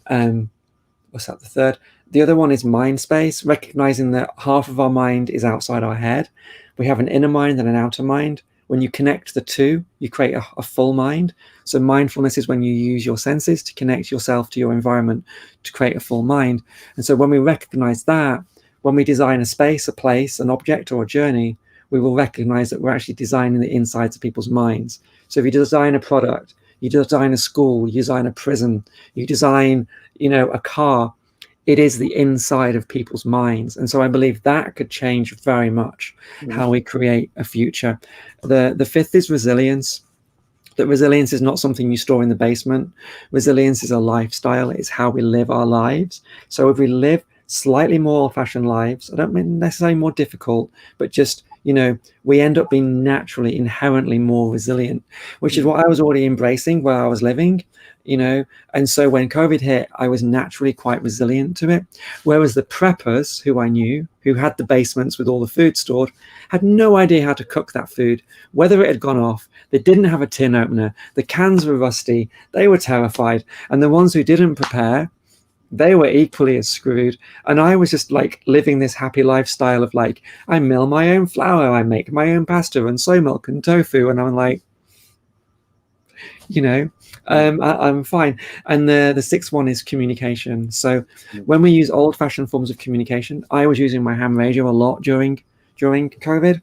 What's that, the third? The other one is mind space, recognizing that half of our mind is outside our head. We have an inner mind and an outer mind. When you connect the two, you create a full mind. So mindfulness is when you use your senses to connect yourself to your environment to create a full mind. And so when we recognize that, when we design a space, a place, an object, or a journey, we will recognize that we're actually designing the insides of people's minds. So if you design a product, you design a school, you design a prison, you design, a car, it is the inside of people's minds. And so I believe that could change very much how we create a future. The fifth is resilience. That resilience is not something you store in the basement. Resilience is a lifestyle. It's how we live our lives. So if we live slightly more old-fashioned lives, I don't mean necessarily more difficult, but just, we end up being naturally, inherently more resilient, which is what I was already embracing where I was living. And so when COVID hit, I was naturally quite resilient to it. Whereas the preppers who I knew, who had the basements with all the food stored, had no idea how to cook that food, whether it had gone off. They didn't have a tin opener. The cans were rusty. They were terrified. And the ones who didn't prepare, they were equally as screwed. And I was just living this happy lifestyle of I mill my own flour, I make my own pasta and soy milk and tofu. And I'm I'm fine. And the sixth one is communication. So when we use old-fashioned forms of communication, I was using my ham radio a lot during COVID.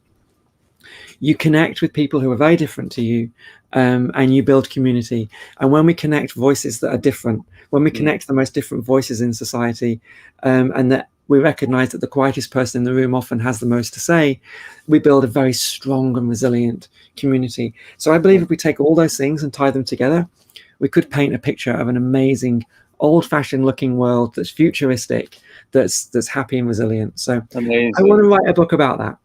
You connect with people who are very different to you, and you build community. And when we connect voices that are different, when we connect the most different voices in society, and that we recognize that the quietest person in the room often has the most to say, we build a very strong and resilient community. So I believe if we take all those things and tie them together, we could paint a picture of an amazing, old-fashioned looking world that's futuristic, that's happy and resilient. So amazing. I want to write a book about that.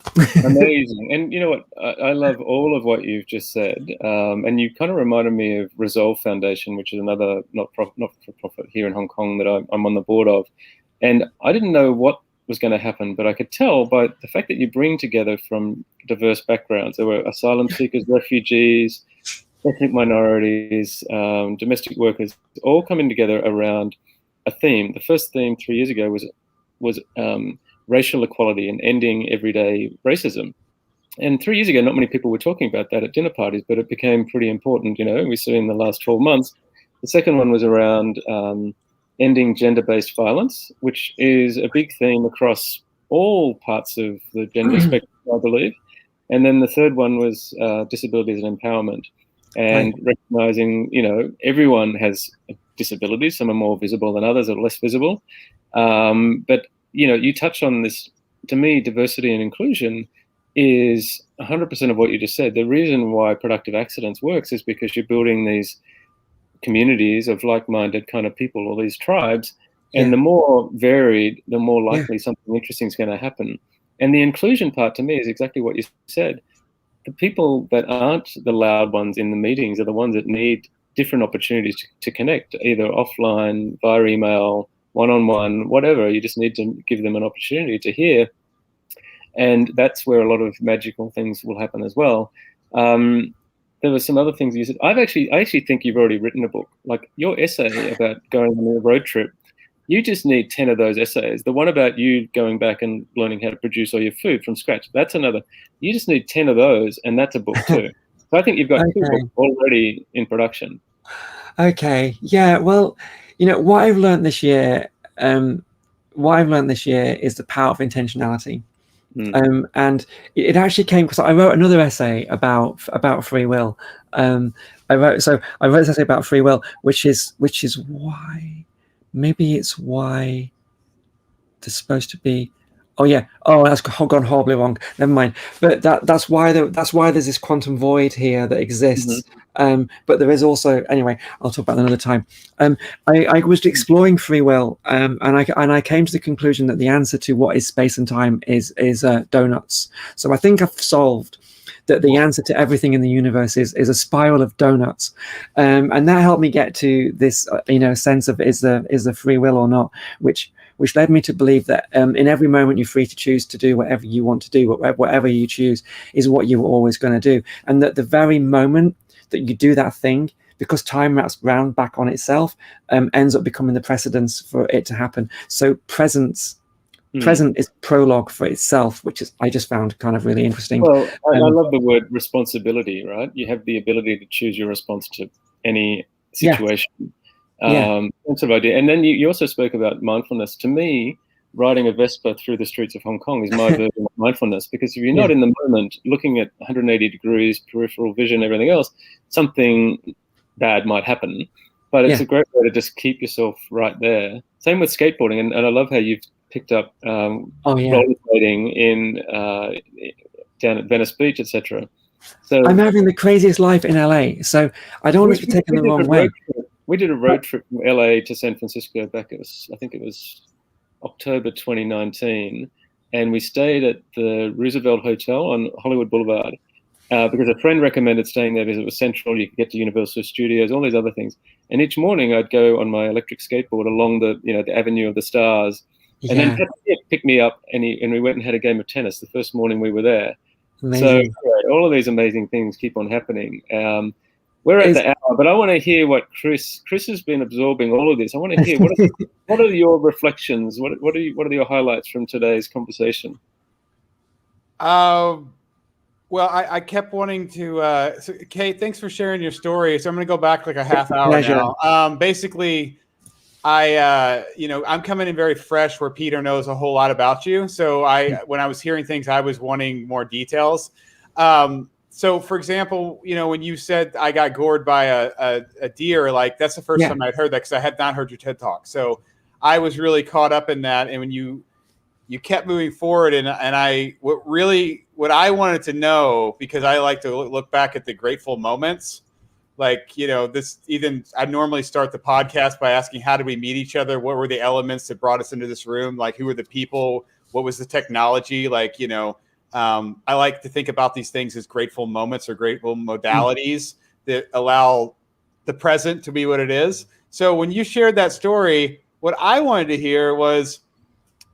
Amazing. And you know what? I love all of what you've just said. And you kind of reminded me of Resolve Foundation, which is another not-for-profit here in Hong Kong that I'm on the board of. And I didn't know what was going to happen, but I could tell by the fact that you bring together from diverse backgrounds. There were asylum seekers, refugees, ethnic minorities, domestic workers, all coming together around a theme. The first theme 3 years ago was racial equality and ending everyday racism. And 3 years ago, not many people were talking about that at dinner parties, but it became pretty important. We see in the last 12 months. The second one was around ending gender-based violence, which is a big theme across all parts of the gender spectrum, I believe. And then the third one was disabilities and empowerment, and recognizing, everyone has disabilities. Some are more visible than others, or less visible. But, you touch on this. To me, diversity and inclusion is 100% of what you just said. The reason why Productive Accidents works is because you're building these communities of like-minded kind of people, or these tribes, and the more varied, the more likely something interesting is going to happen. And the inclusion part to me is exactly what you said. The people that aren't the loud ones in the meetings are the ones that need different opportunities to connect, either offline, via email, one-on-one, whatever. You just need to give them an opportunity to hear. And that's where a lot of magical things will happen as well. There were some other things you said. I actually think you've already written a book. Like your essay about going on a road trip, you just need 10 of those essays. The one about you going back and learning how to produce all your food from scratch, that's another. You just need 10 of those, and that's a book too. So I think you've got 2 books already in production. Okay. Yeah. Well, what I've learned this year, is the power of intentionality. And it actually came because I wrote another essay about free will. I wrote this essay about free will, which is why maybe it's why there's supposed to be Oh yeah. Oh, that's gone horribly wrong. Never mind. But that's why there's this quantum void here that exists. But there is also, anyway, I'll talk about that another time. I was exploring free will, and I came to the conclusion that the answer to what is space and time is donuts. So I think I've solved that the answer to everything in the universe is a spiral of donuts, and that helped me get to this sense of is there free will or not, which led me to believe that in every moment you're free to choose to do whatever you want to do, whatever you choose is what you were always going to do, and that the very moment that you do that thing, because time wraps round back on itself, ends up becoming the precedence for it to happen. So present is prologue for itself, which is I just found kind of really interesting. Well, I love the word responsibility, right? You have the ability to choose your response to any situation. That sort of idea. And then you also spoke about mindfulness. To me, riding a Vespa through the streets of Hong Kong is my version of mindfulness, because if you're not in the moment, looking at 180 degrees, peripheral vision, everything else, something bad might happen. But it's a great way to just keep yourself right there. Same with skateboarding. And I love how you've picked up rollerblading in down at Venice Beach, etc. So I'm having the craziest life in LA, so I don't want to be taken the wrong way. We did a road trip from LA to San Francisco back, I think it was October 2019, and we stayed at the Roosevelt Hotel on Hollywood Boulevard because a friend recommended staying there because it was central, you could get to Universal Studios, all these other things. And each morning I'd go on my electric skateboard along the Avenue of the Stars, and then he'd pick me up, and we went and had a game of tennis the first morning we were there. Amazing. So all of these amazing things keep on happening. We're at the hour, but I want to hear what Chris has been absorbing all of this. I want to hear what are your reflections? What are your highlights from today's conversation? Well, I kept wanting to. So, Kate, thanks for sharing your story. So I'm going to go back like a half hour now. Basically, I'm coming in very fresh, where Peter knows a whole lot about you. So when I was hearing things, I was wanting more details. So, for example, when you said I got gored by a deer, like that's the first time I'd heard that, because I had not heard your TED Talk. So I was really caught up in that. And when you kept moving forward, and what I wanted to know, because I like to look back at the grateful moments, like, I normally start the podcast by asking, how did we meet each other? What were the elements that brought us into this room? Like, who were the people? What was the technology? Like, I like to think about these things as grateful moments or grateful modalities that allow the present to be what it is. So when you shared that story, what I wanted to hear was,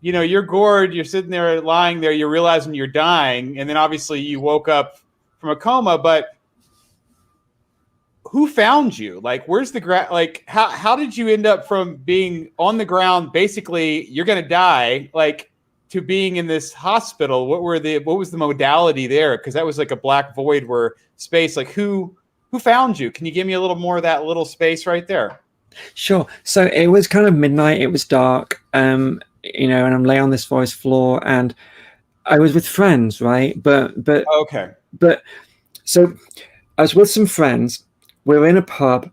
you're gored, you're sitting there lying there, you're realizing you're dying. And then obviously you woke up from a coma, but who found you? Like, where's like, how did you end up from being on the ground, basically you're going to die, like, to being in this hospital? What was the modality there? Because that was like a black void where space, like who found you? Can you give me a little more of that little space right there? Sure. So it was kind of midnight, it was dark, and I'm laying on this forest floor, and I was with friends, right? But so I was with some friends. We were in a pub.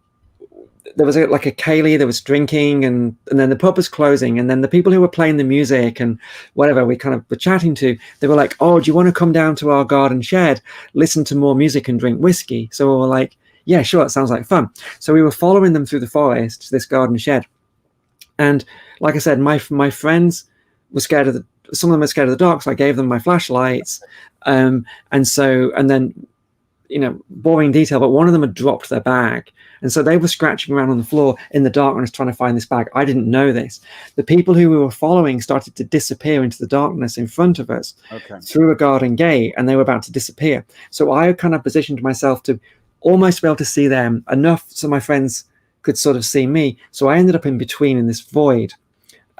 There was like a ceilidh, there was drinking, and then the pub was closing, and then the people who were playing the music and whatever we kind of were chatting to, they were like, oh, do you want to come down to our garden shed, listen to more music and drink whiskey? So we were like, yeah, sure, that sounds like fun. So we were following them through the forest to this garden shed. And like I said, my friends were scared of some of them were scared of the dark, so I gave them my flashlights. And then, boring detail, but one of them had dropped their bag. And so they were scratching around on the floor in the darkness trying to find this bag. I didn't know this. The people who we were following started to disappear into the darkness in front of us through a garden gate, and they were about to disappear. So I kind of positioned myself to almost be able to see them enough so my friends could sort of see me. So I ended up in between in this void.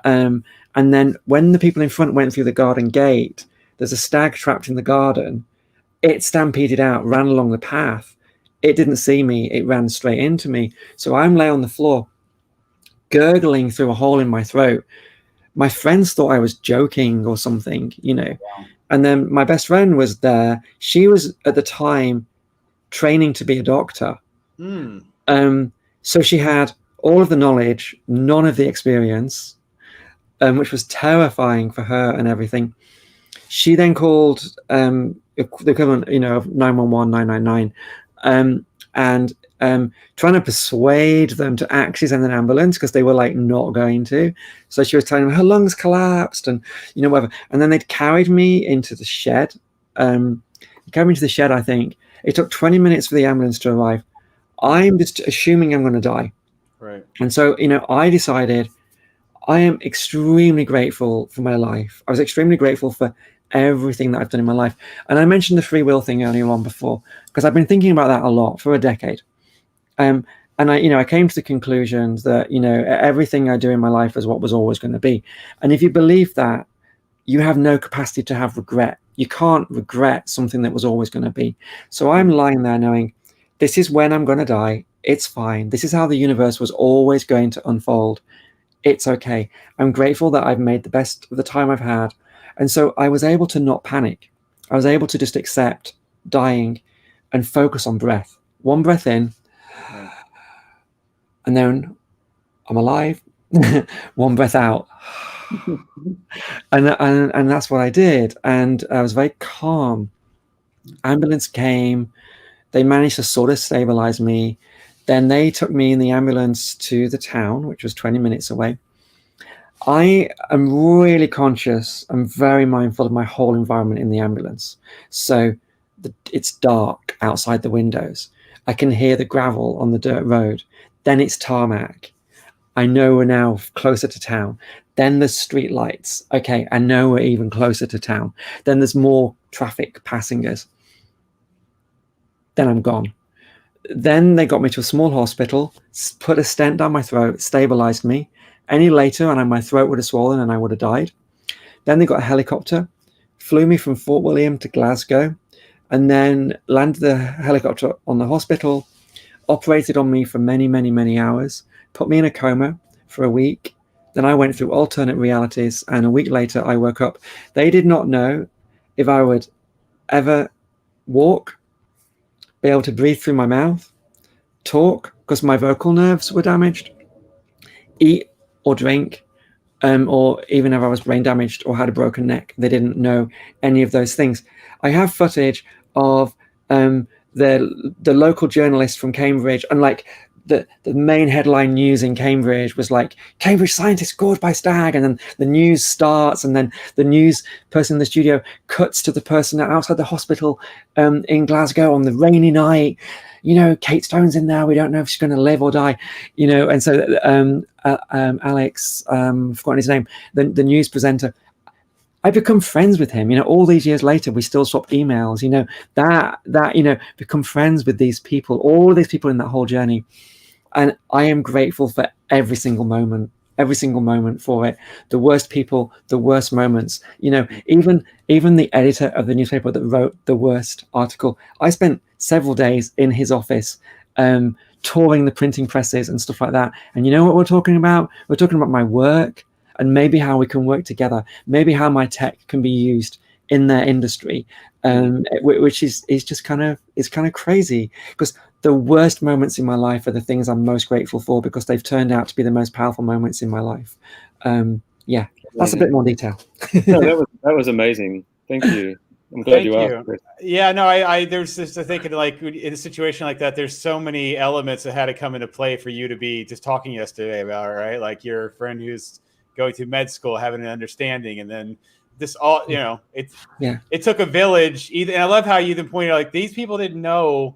And then when the people in front went through the garden gate, there's a stag trapped in the garden. It stampeded out, ran along the path. It didn't see me. It ran straight into me. So I'm lay on the floor, gurgling through a hole in my throat. My friends thought I was joking or something, Wow. And then my best friend was there. She was at the time training to be a doctor. So she had all of the knowledge, none of the experience, which was terrifying for her and everything. She then called the equivalent, of 911, 999, and trying to persuade them to actually send an ambulance because they were like not going to. So she was telling them her lungs collapsed and whatever. And then they'd carried me into the shed. I think it took 20 minutes for the ambulance to arrive. I'm just assuming I'm going to die. Right. And so, I decided I am extremely grateful for my life. I was extremely grateful for everything that I've done in my life. And I mentioned the free will thing earlier on before, because I've been thinking about that a lot for a decade. And I came to the conclusion that, everything I do in my life is what was always going to be. And if you believe that, you have no capacity to have regret. You can't regret something that was always going to be. So I'm lying there knowing this is when I'm going to die. It's fine. This is how the universe was always going to unfold. It's okay. I'm grateful that I've made the best of the time I've had. And so I was able to not panic. I was able to just accept dying and focus on breath. One breath in, and then I'm alive. One breath out. and that's what I did. And I was very calm. Ambulance came. They managed to sort of stabilize me. Then they took me in the ambulance to the town, which was 20 minutes away. I am really conscious. I'm very mindful of my whole environment in the ambulance. So it's dark outside the windows. I can hear the gravel on the dirt road. Then it's tarmac. I know we're now closer to town. Then there's street lights. Okay, I know we're even closer to town. Then there's more traffic passengers. Then I'm gone. Then they got me to a small hospital, put a stent down my throat, stabilized me. Any later, and my throat would have swollen and I would have died. Then they got a helicopter, flew me from Fort William to Glasgow, and then landed the helicopter on the hospital, operated on me for many, many, many hours, put me in a coma for a week. Then I went through alternate realities, and a week later I woke up. They did not know if I would ever walk, be able to breathe through my mouth, talk because my vocal nerves were damaged, eat or drink, or even if I was brain damaged or had a broken neck. They didn't know any of those things. I have footage of the local journalist from Cambridge, and like the main headline news in Cambridge was like, Cambridge scientist gored by stag, and then the news starts, and then the news person in the studio cuts to the person outside the hospital in Glasgow on the rainy night. Kate Stone's in there. We don't know if she's going to live or die. And so Alex, I've forgotten his name, the news presenter, I become friends with him. All these years later, we still swap emails. Become friends with these people, all these people in that whole journey. And I am grateful for every single moment for it. The worst people, the worst moments. Even the editor of the newspaper that wrote the worst article, I spent several days in his office, touring the printing presses and stuff like that. And you know what we're talking about? We're talking about my work and maybe how we can work together, maybe how my tech can be used in their industry, which is just kind of crazy, because the worst moments in my life are the things I'm most grateful for, because they've turned out to be the most powerful moments in my life. That's a bit more detail. No, that was amazing. Thank you. I'm glad you asked. Yeah, no, I there's just, I think like in a situation like that, there's so many elements that had to come into play for you to be just talking yesterday about, right? Like your friend who's going through med school, having an understanding, and then this all, it took a village. And I love how you then pointed out, like, these people didn't know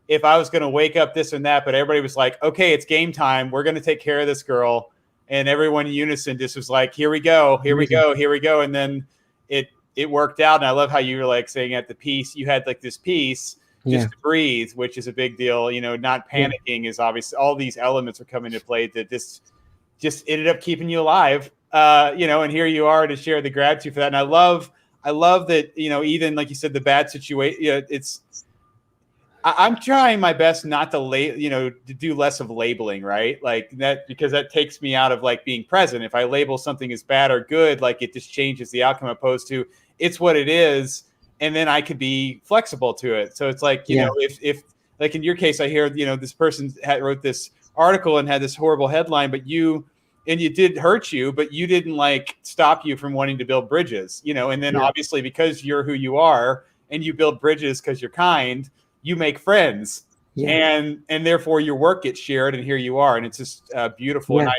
if I was going to wake up this and that, but everybody was like, okay, it's game time. We're going to take care of this girl. And everyone in unison just was like, here we go. And then it worked out. And I love how you were like saying at the piece, you had like this piece just to breathe, which is a big deal. Not panicking is obvious. All these elements are coming to play that this just ended up keeping you alive. And here you are to share the gratitude for that. And I love that, even like you said, the bad situation, I'm trying my best not to to do less of labeling, right? Like that, because that takes me out of like being present. If I label something as bad or good, like it just changes the outcome, opposed to it's what it is. And then I could be flexible to it. So it's like, if like in your case, I hear, this person wrote this article and had this horrible headline, but and it did hurt you, but you didn't like stop you from wanting to build bridges, you know. And then obviously because you're who you are and you build bridges because you're kind, you make friends, and therefore your work gets shared, and here you are, and it's just beautiful. And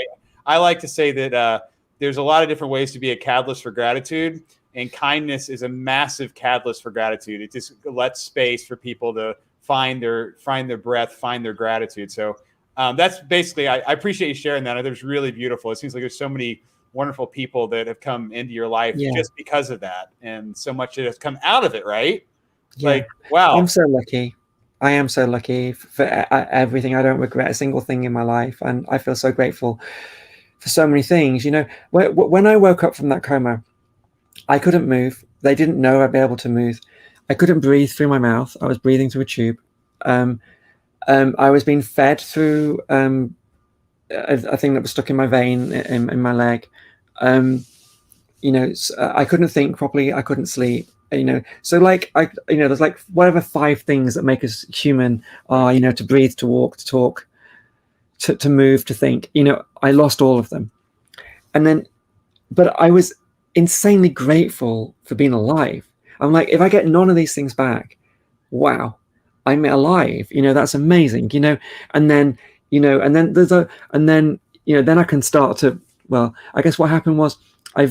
I like to say that there's a lot of different ways to be a catalyst for gratitude, and kindness is a massive catalyst for gratitude. It just lets space for people to find their breath, find their gratitude. So that's basically, I appreciate you sharing that. It's really beautiful. It seems like there's so many wonderful people that have come into your life just because of that, and so much that has come out of it, right? Like, wow. I'm so lucky. I am so lucky for everything. I don't regret a single thing in my life, and I feel so grateful for so many things. You know, when I woke up from that coma, I couldn't move. They didn't know I'd be able to move. I couldn't breathe through my mouth. I was breathing through a tube. I was being fed through a thing that was stuck in my vein in my leg. You know, I couldn't think properly. I couldn't sleep. You know, so like there's like whatever 5 things that make us human are, you know, to breathe, to walk, to talk, to move, to think. You know, I lost all of them, and then, but I was insanely grateful for being alive. I'm like, if I get none of these things back, wow, I'm alive. You know, that's amazing. You know, and then then I can start to. Well, I guess what happened was I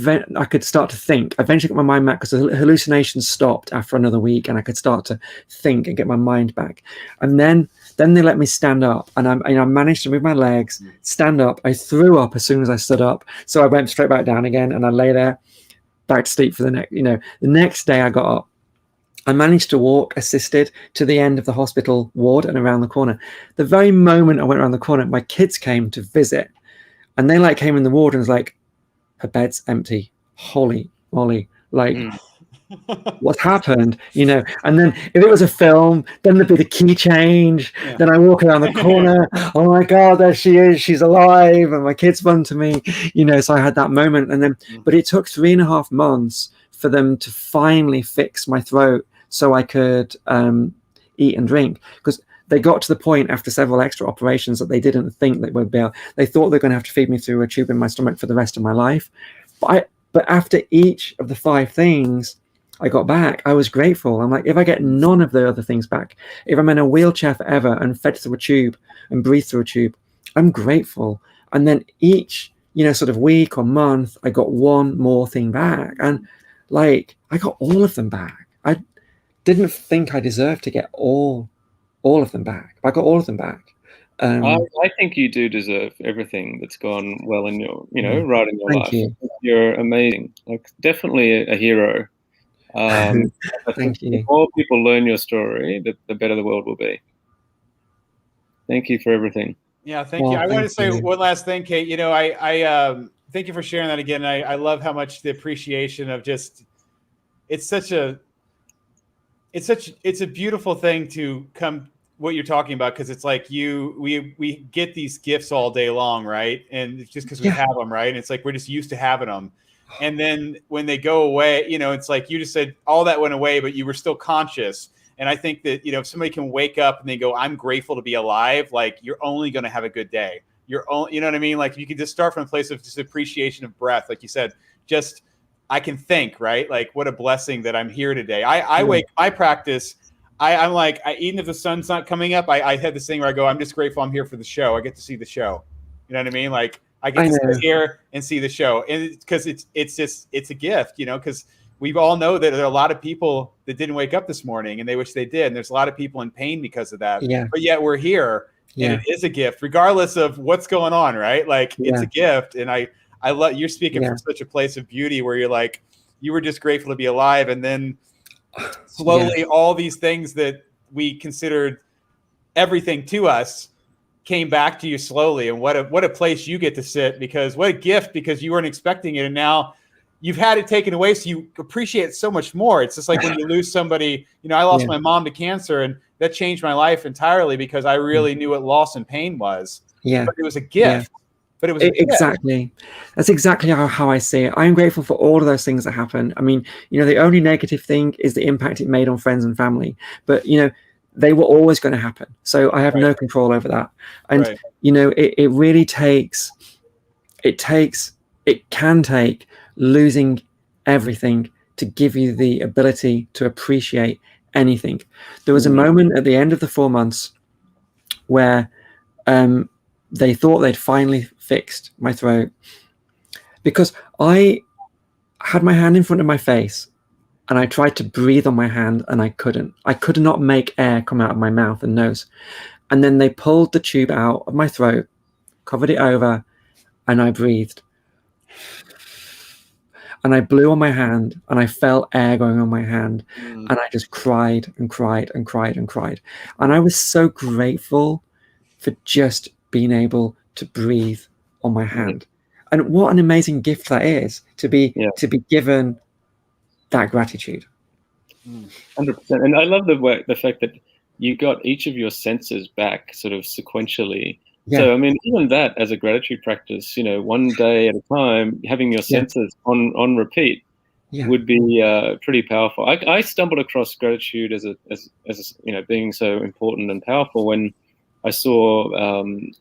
could start to think. I eventually got my mind back because the hallucinations stopped after another week, and I could start to think and get my mind back. And then they let me stand up, and I managed to move my legs, stand up. I threw up as soon as I stood up, so I went straight back down again, and I lay there, back to sleep for the next. You know, the next day I got up. I managed to walk assisted to the end of the hospital ward and around the corner. The very moment I went around the corner, my kids came to visit, and they like came in the ward and was like, her bed's empty. Holy moly. Like, what's happened? You know, and then if it was a film, then there'd be the key change. Then I walk around the corner. Oh my God, there she is. She's alive. And my kids run to me, you know, so I had that moment. And then, but it took 3.5 months for them to finally fix my throat so I could eat and drink, because they got to the point after several extra operations that they didn't think they would be able. They thought they were going to have to feed me through a tube in my stomach for the rest of my life. But after each of the 5 things I got back, I was grateful. I'm like, if I get none of the other things back, if I'm in a wheelchair forever and fed through a tube and breathe through a tube, I'm grateful. And then each, you know, sort of week or month, I got one more thing back. And like, I got all of them back. I didn't think I deserved to get all of them back. I got all of them back. I think you do deserve everything that's gone well in your, you know, right in your life. You. You're amazing. Like, definitely a hero. Thank you. The more people learn your story, the better the world will be. Thank you for everything. Yeah, thank you. I want to say one last thing, Kate. You know, I thank you for sharing that again. I love how much the appreciation of just, it's a beautiful thing to come, what you're talking about, because it's like we get these gifts all day long, right? And it's just because we have them, right? And it's like we're just used to having them. And then when they go away, you know, it's like you just said all that went away, but you were still conscious. And I think that, you know, if somebody can wake up and they go, I'm grateful to be alive, like, you're only going to have a good day. You know what I mean? Like, you can just start from a place of just appreciation of breath. Like you said, just, I can think, right? Like, what a blessing that I'm here today. I wake, my practice, I'm like, even if the sun's not coming up, I had this thing where I go, I'm just grateful I'm here for the show. I get to see the show. You know what I mean? Like, I get to sit here and see the show. And because it's a gift, you know, because we all know that there are a lot of people that didn't wake up this morning and they wish they did. And there's a lot of people in pain because of that. Yeah. But yet we're here, and it is a gift, regardless of what's going on, right? Like, it's a gift. And I love, you're speaking from such a place of beauty where you're like, you were just grateful to be alive. And then slowly all these things that we considered everything to us came back to you slowly. And what a place you get to sit, because what a gift, because you weren't expecting it. And now you've had it taken away, so you appreciate it so much more. It's just like when you lose somebody, you know, I lost my mom to cancer, and that changed my life entirely because I really knew what loss and pain was. Yeah. But it was a gift. But it was exactly. That's exactly how I see it. I'm grateful for all of those things that happened. I mean, you know, the only negative thing is the impact it made on friends and family. But, you know, they were always going to happen. So I have no control over that. And, you know, it really takes it can take losing everything to give you the ability to appreciate anything. There was a moment at the end of the 4 months where they thought they'd finally fixed my throat, because I had my hand in front of my face and I tried to breathe on my hand and I couldn't. I could not make air come out of my mouth and nose. And then they pulled the tube out of my throat, covered it over, and I breathed. And I blew on my hand and I felt air going on my hand. And I just cried and cried and cried and cried. And I was so grateful for just being able to breathe on my hand. And what an amazing gift that is, to be given that gratitude. 100%. And I love the fact that you got each of your senses back sort of sequentially. Yeah. So, I mean, even that as a gratitude practice, you know, one day at a time, having your senses on repeat would be pretty powerful. I stumbled across gratitude as you know, being so important and powerful when I saw,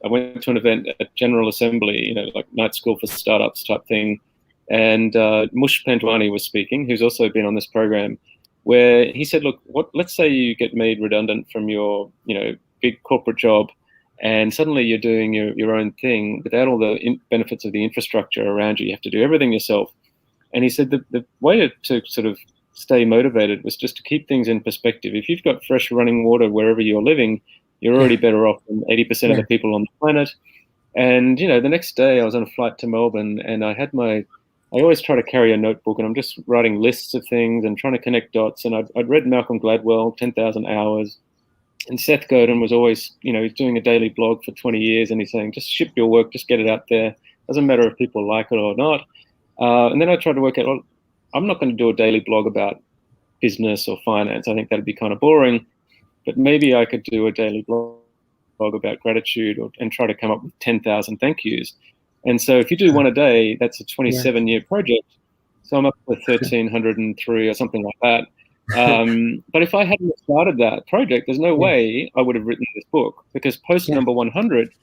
I went to an event at General Assembly, you know, like night school for startups type thing. And Mush Pentwani was speaking, who's also been on this program, where he said, look, let's say you get made redundant from your, you know, big corporate job, and suddenly you're doing your own thing without all the benefits of the infrastructure around you. You have to do everything yourself. And he said the way to sort of stay motivated was just to keep things in perspective. If you've got fresh running water wherever you're living, you're already better off than 80% of the people on the planet. And, you know, the next day I was on a flight to Melbourne, and I always try to carry a notebook, and I'm just writing lists of things and trying to connect dots. And I'd read Malcolm Gladwell, 10,000 Hours. And Seth Godin was always, you know, he's doing a daily blog for 20 years, and he's saying, just ship your work, just get it out there. Doesn't matter if people like it or not. And then I tried to work out, well, I'm not going to do a daily blog about business or finance. I think that'd be kind of boring. But maybe I could do a daily blog about gratitude and try to come up with 10,000 thank yous. And so if you do one a day, that's a 27-year project. So I'm up to 1,303 or something like that. But if I hadn't started that project, there's no way I would have written this book, because post number 100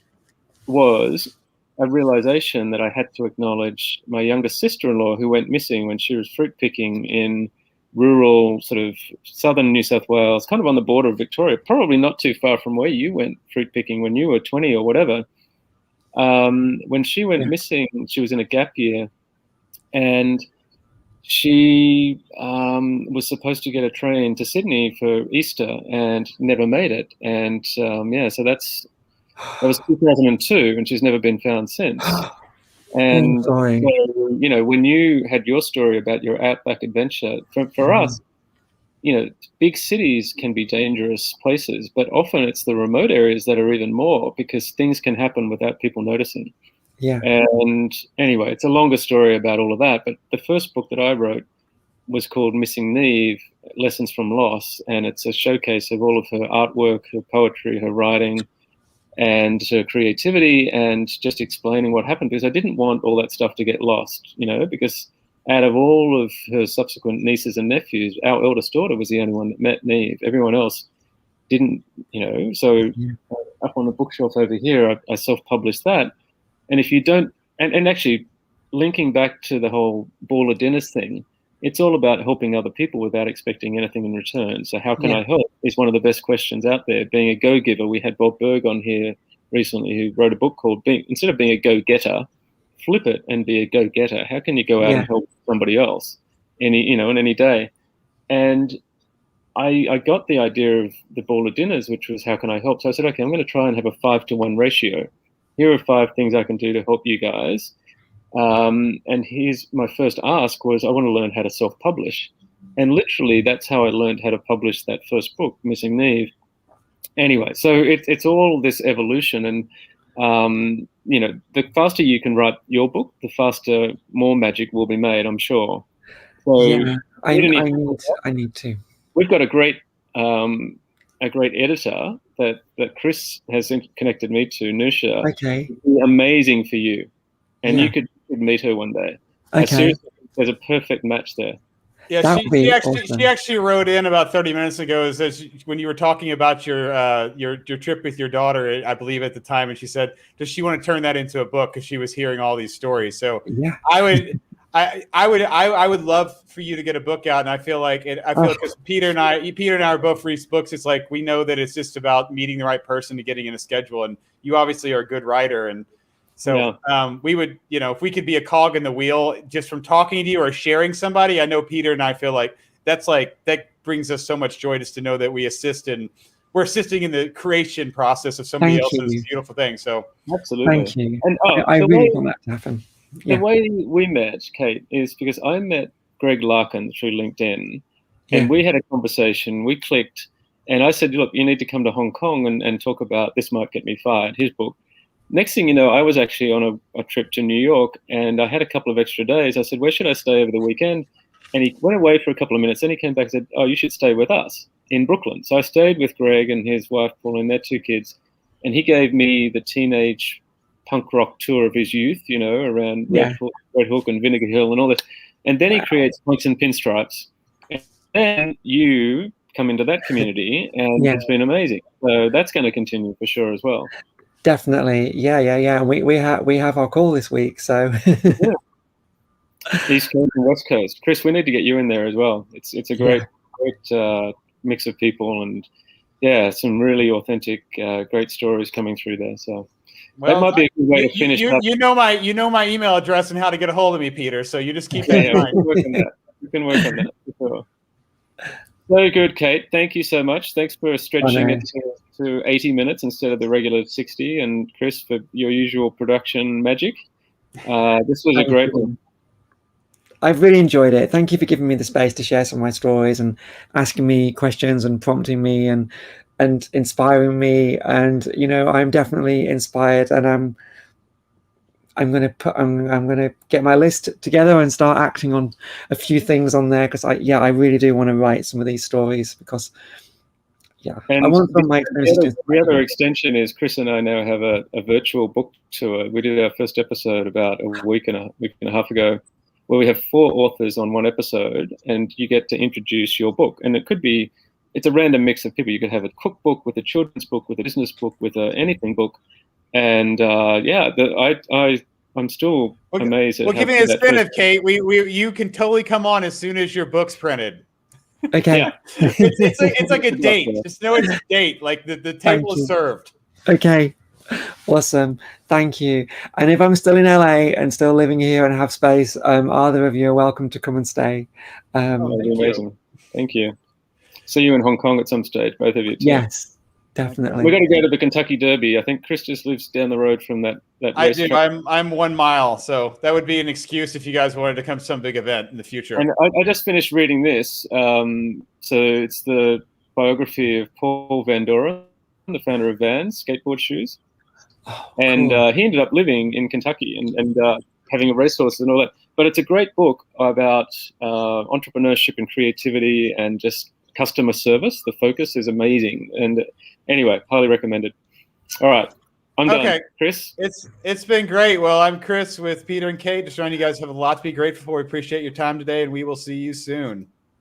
was a realization that I had to acknowledge my youngest sister-in-law, who went missing when she was fruit picking in rural sort of southern New South Wales, kind of on the border of Victoria, probably not too far from where you went fruit picking when you were 20 or whatever. When she went missing, she was in a gap year, and she was supposed to get a train to Sydney for Easter and never made it. And so that was 2002, and she's never been found since. And so, you know, when you had your story about your outback adventure, for us, you know, big cities can be dangerous places, but often it's the remote areas that are even more, because things can happen without people noticing. Yeah. And anyway, it's a longer story about all of that. But the first book that I wrote was called Missing Neve, Lessons from Loss. And it's a showcase of all of her artwork, her poetry, her writing, and her creativity, and just explaining what happened, because I didn't want all that stuff to get lost, you know, because out of all of her subsequent nieces and nephews, our eldest daughter was the only one that met Neve. Everyone else didn't, you know. So up on the bookshelf over here, I self-published that. And if you don't, and actually linking back to the whole ball of dinners thing, it's all about helping other people without expecting anything in return. So how can I help is one of the best questions out there. Being a go-giver, we had Bob Berg on here recently, who wrote a book called instead of being a go-getter, flip it and be a go-getter. How can you go out and help somebody else in any day? And I got the idea of the ball of dinners, which was how can I help? So I said, okay, I'm going to try and have a 5-to-1 ratio. Here are 5 things I can do to help you guys. And here's my first ask was, I want to learn how to self-publish. And literally that's how I learned how to publish that first book, Missing Neve. Anyway, so it's all this evolution. And, you know, the faster you can write your book, the faster more magic will be made, I'm sure. So I need to. We've got a great editor that Chris has connected me to, Nusha. Okay. Amazing for you. And you could meet her one day. Seriously, there's a perfect match there. Yeah, That would be she awesome. actually wrote in about 30 minutes ago. Says when you were talking about your trip with your daughter, I believe at the time, and she said, does she want to turn that into a book because she was hearing all these stories? So Yeah. I would love for you to get a book out, and I feel like because Peter and I are both read books. It's like we know that it's just about meeting the right person to getting in a schedule, and you obviously are a good writer, and so we would, if we could be a cog in the wheel just from talking to you or sharing somebody. I know Peter and I feel like that brings us so much joy just to know that we're assisting in the creation process of somebody else's beautiful thing. So absolutely, thank you. And I really want that to happen. The way we met, Kate, is because I met Greg Larkin through LinkedIn, and we had a conversation. We clicked, and I said, "Look, you need to come to Hong Kong and talk about This Might Get Me Fired," his book. Next thing you know, I was actually on a trip to New York, and I had a couple of extra days. I said, "Where should I stay over the weekend?" And he went away for a couple of minutes. Then he came back and said, "Oh, you should stay with us in Brooklyn." So I stayed with Greg and his wife, Paul, and their 2 kids, and he gave me the teenage punk rock tour of his youth, around Red Hook and Vinegar Hill and all this. And then he creates Punks and Pinstripes. And then you come into that community, and it's been amazing. So that's going to continue for sure as well. Definitely. Yeah. We have our call this week, so East Coast and West Coast. Chris, we need to get you in there as well. It's a great mix of people, and some really authentic, great stories coming through there. So that might be a good way to finish up. You know my email address and how to get a hold of me, Peter. So you just keep that in mind. We can work on that for sure. Very good, Kate. Thank you so much. Thanks for stretching it to 80 minutes instead of the regular 60. And Chris, for your usual production magic. This was a great one. I've really enjoyed it. Thank you for giving me the space to share some of my stories and asking me questions and prompting me and inspiring me. And I'm definitely inspired, and I'm gonna get my list together and start acting on a few things on there, because I really do want to write some of these stories, because and I want from my experiences. The other extension is Chris and I now have a virtual book tour. We did our first episode about a week and a half ago, where we have 4 authors on one episode, and you get to introduce your book. And it's a random mix of people. You could have a cookbook with a children's book, with a business book, with a anything book. And I'm still amazed at give me a spin of Kate. You can totally come on as soon as your book's printed. Okay. It's like a date. Just know it's a date. Like the table is served. Okay. Awesome. Thank you. And if I'm still in LA and still living here and have space, either of you are welcome to come and stay. Amazing. Thank you. See you in Hong Kong at some stage, both of you too. Yes. Definitely. We've got to go to the Kentucky Derby. I think Chris just lives down the road from that race. I do. I'm 1 mile, so that would be an excuse if you guys wanted to come to some big event in the future. And I just finished reading this. So it's the biography of Paul Vandora, the founder of Vans skateboard shoes. Oh, and cool. He ended up living in Kentucky and having a racehorse and all that. But it's a great book about entrepreneurship and creativity and just customer service. The focus is amazing. And anyway, highly recommended. All right. I'm done. Okay, Chris? It's been great. Well, I'm Chris with Peter and Kate. Just trying you guys have a lot to be grateful for. We appreciate your time today, and we will see you soon.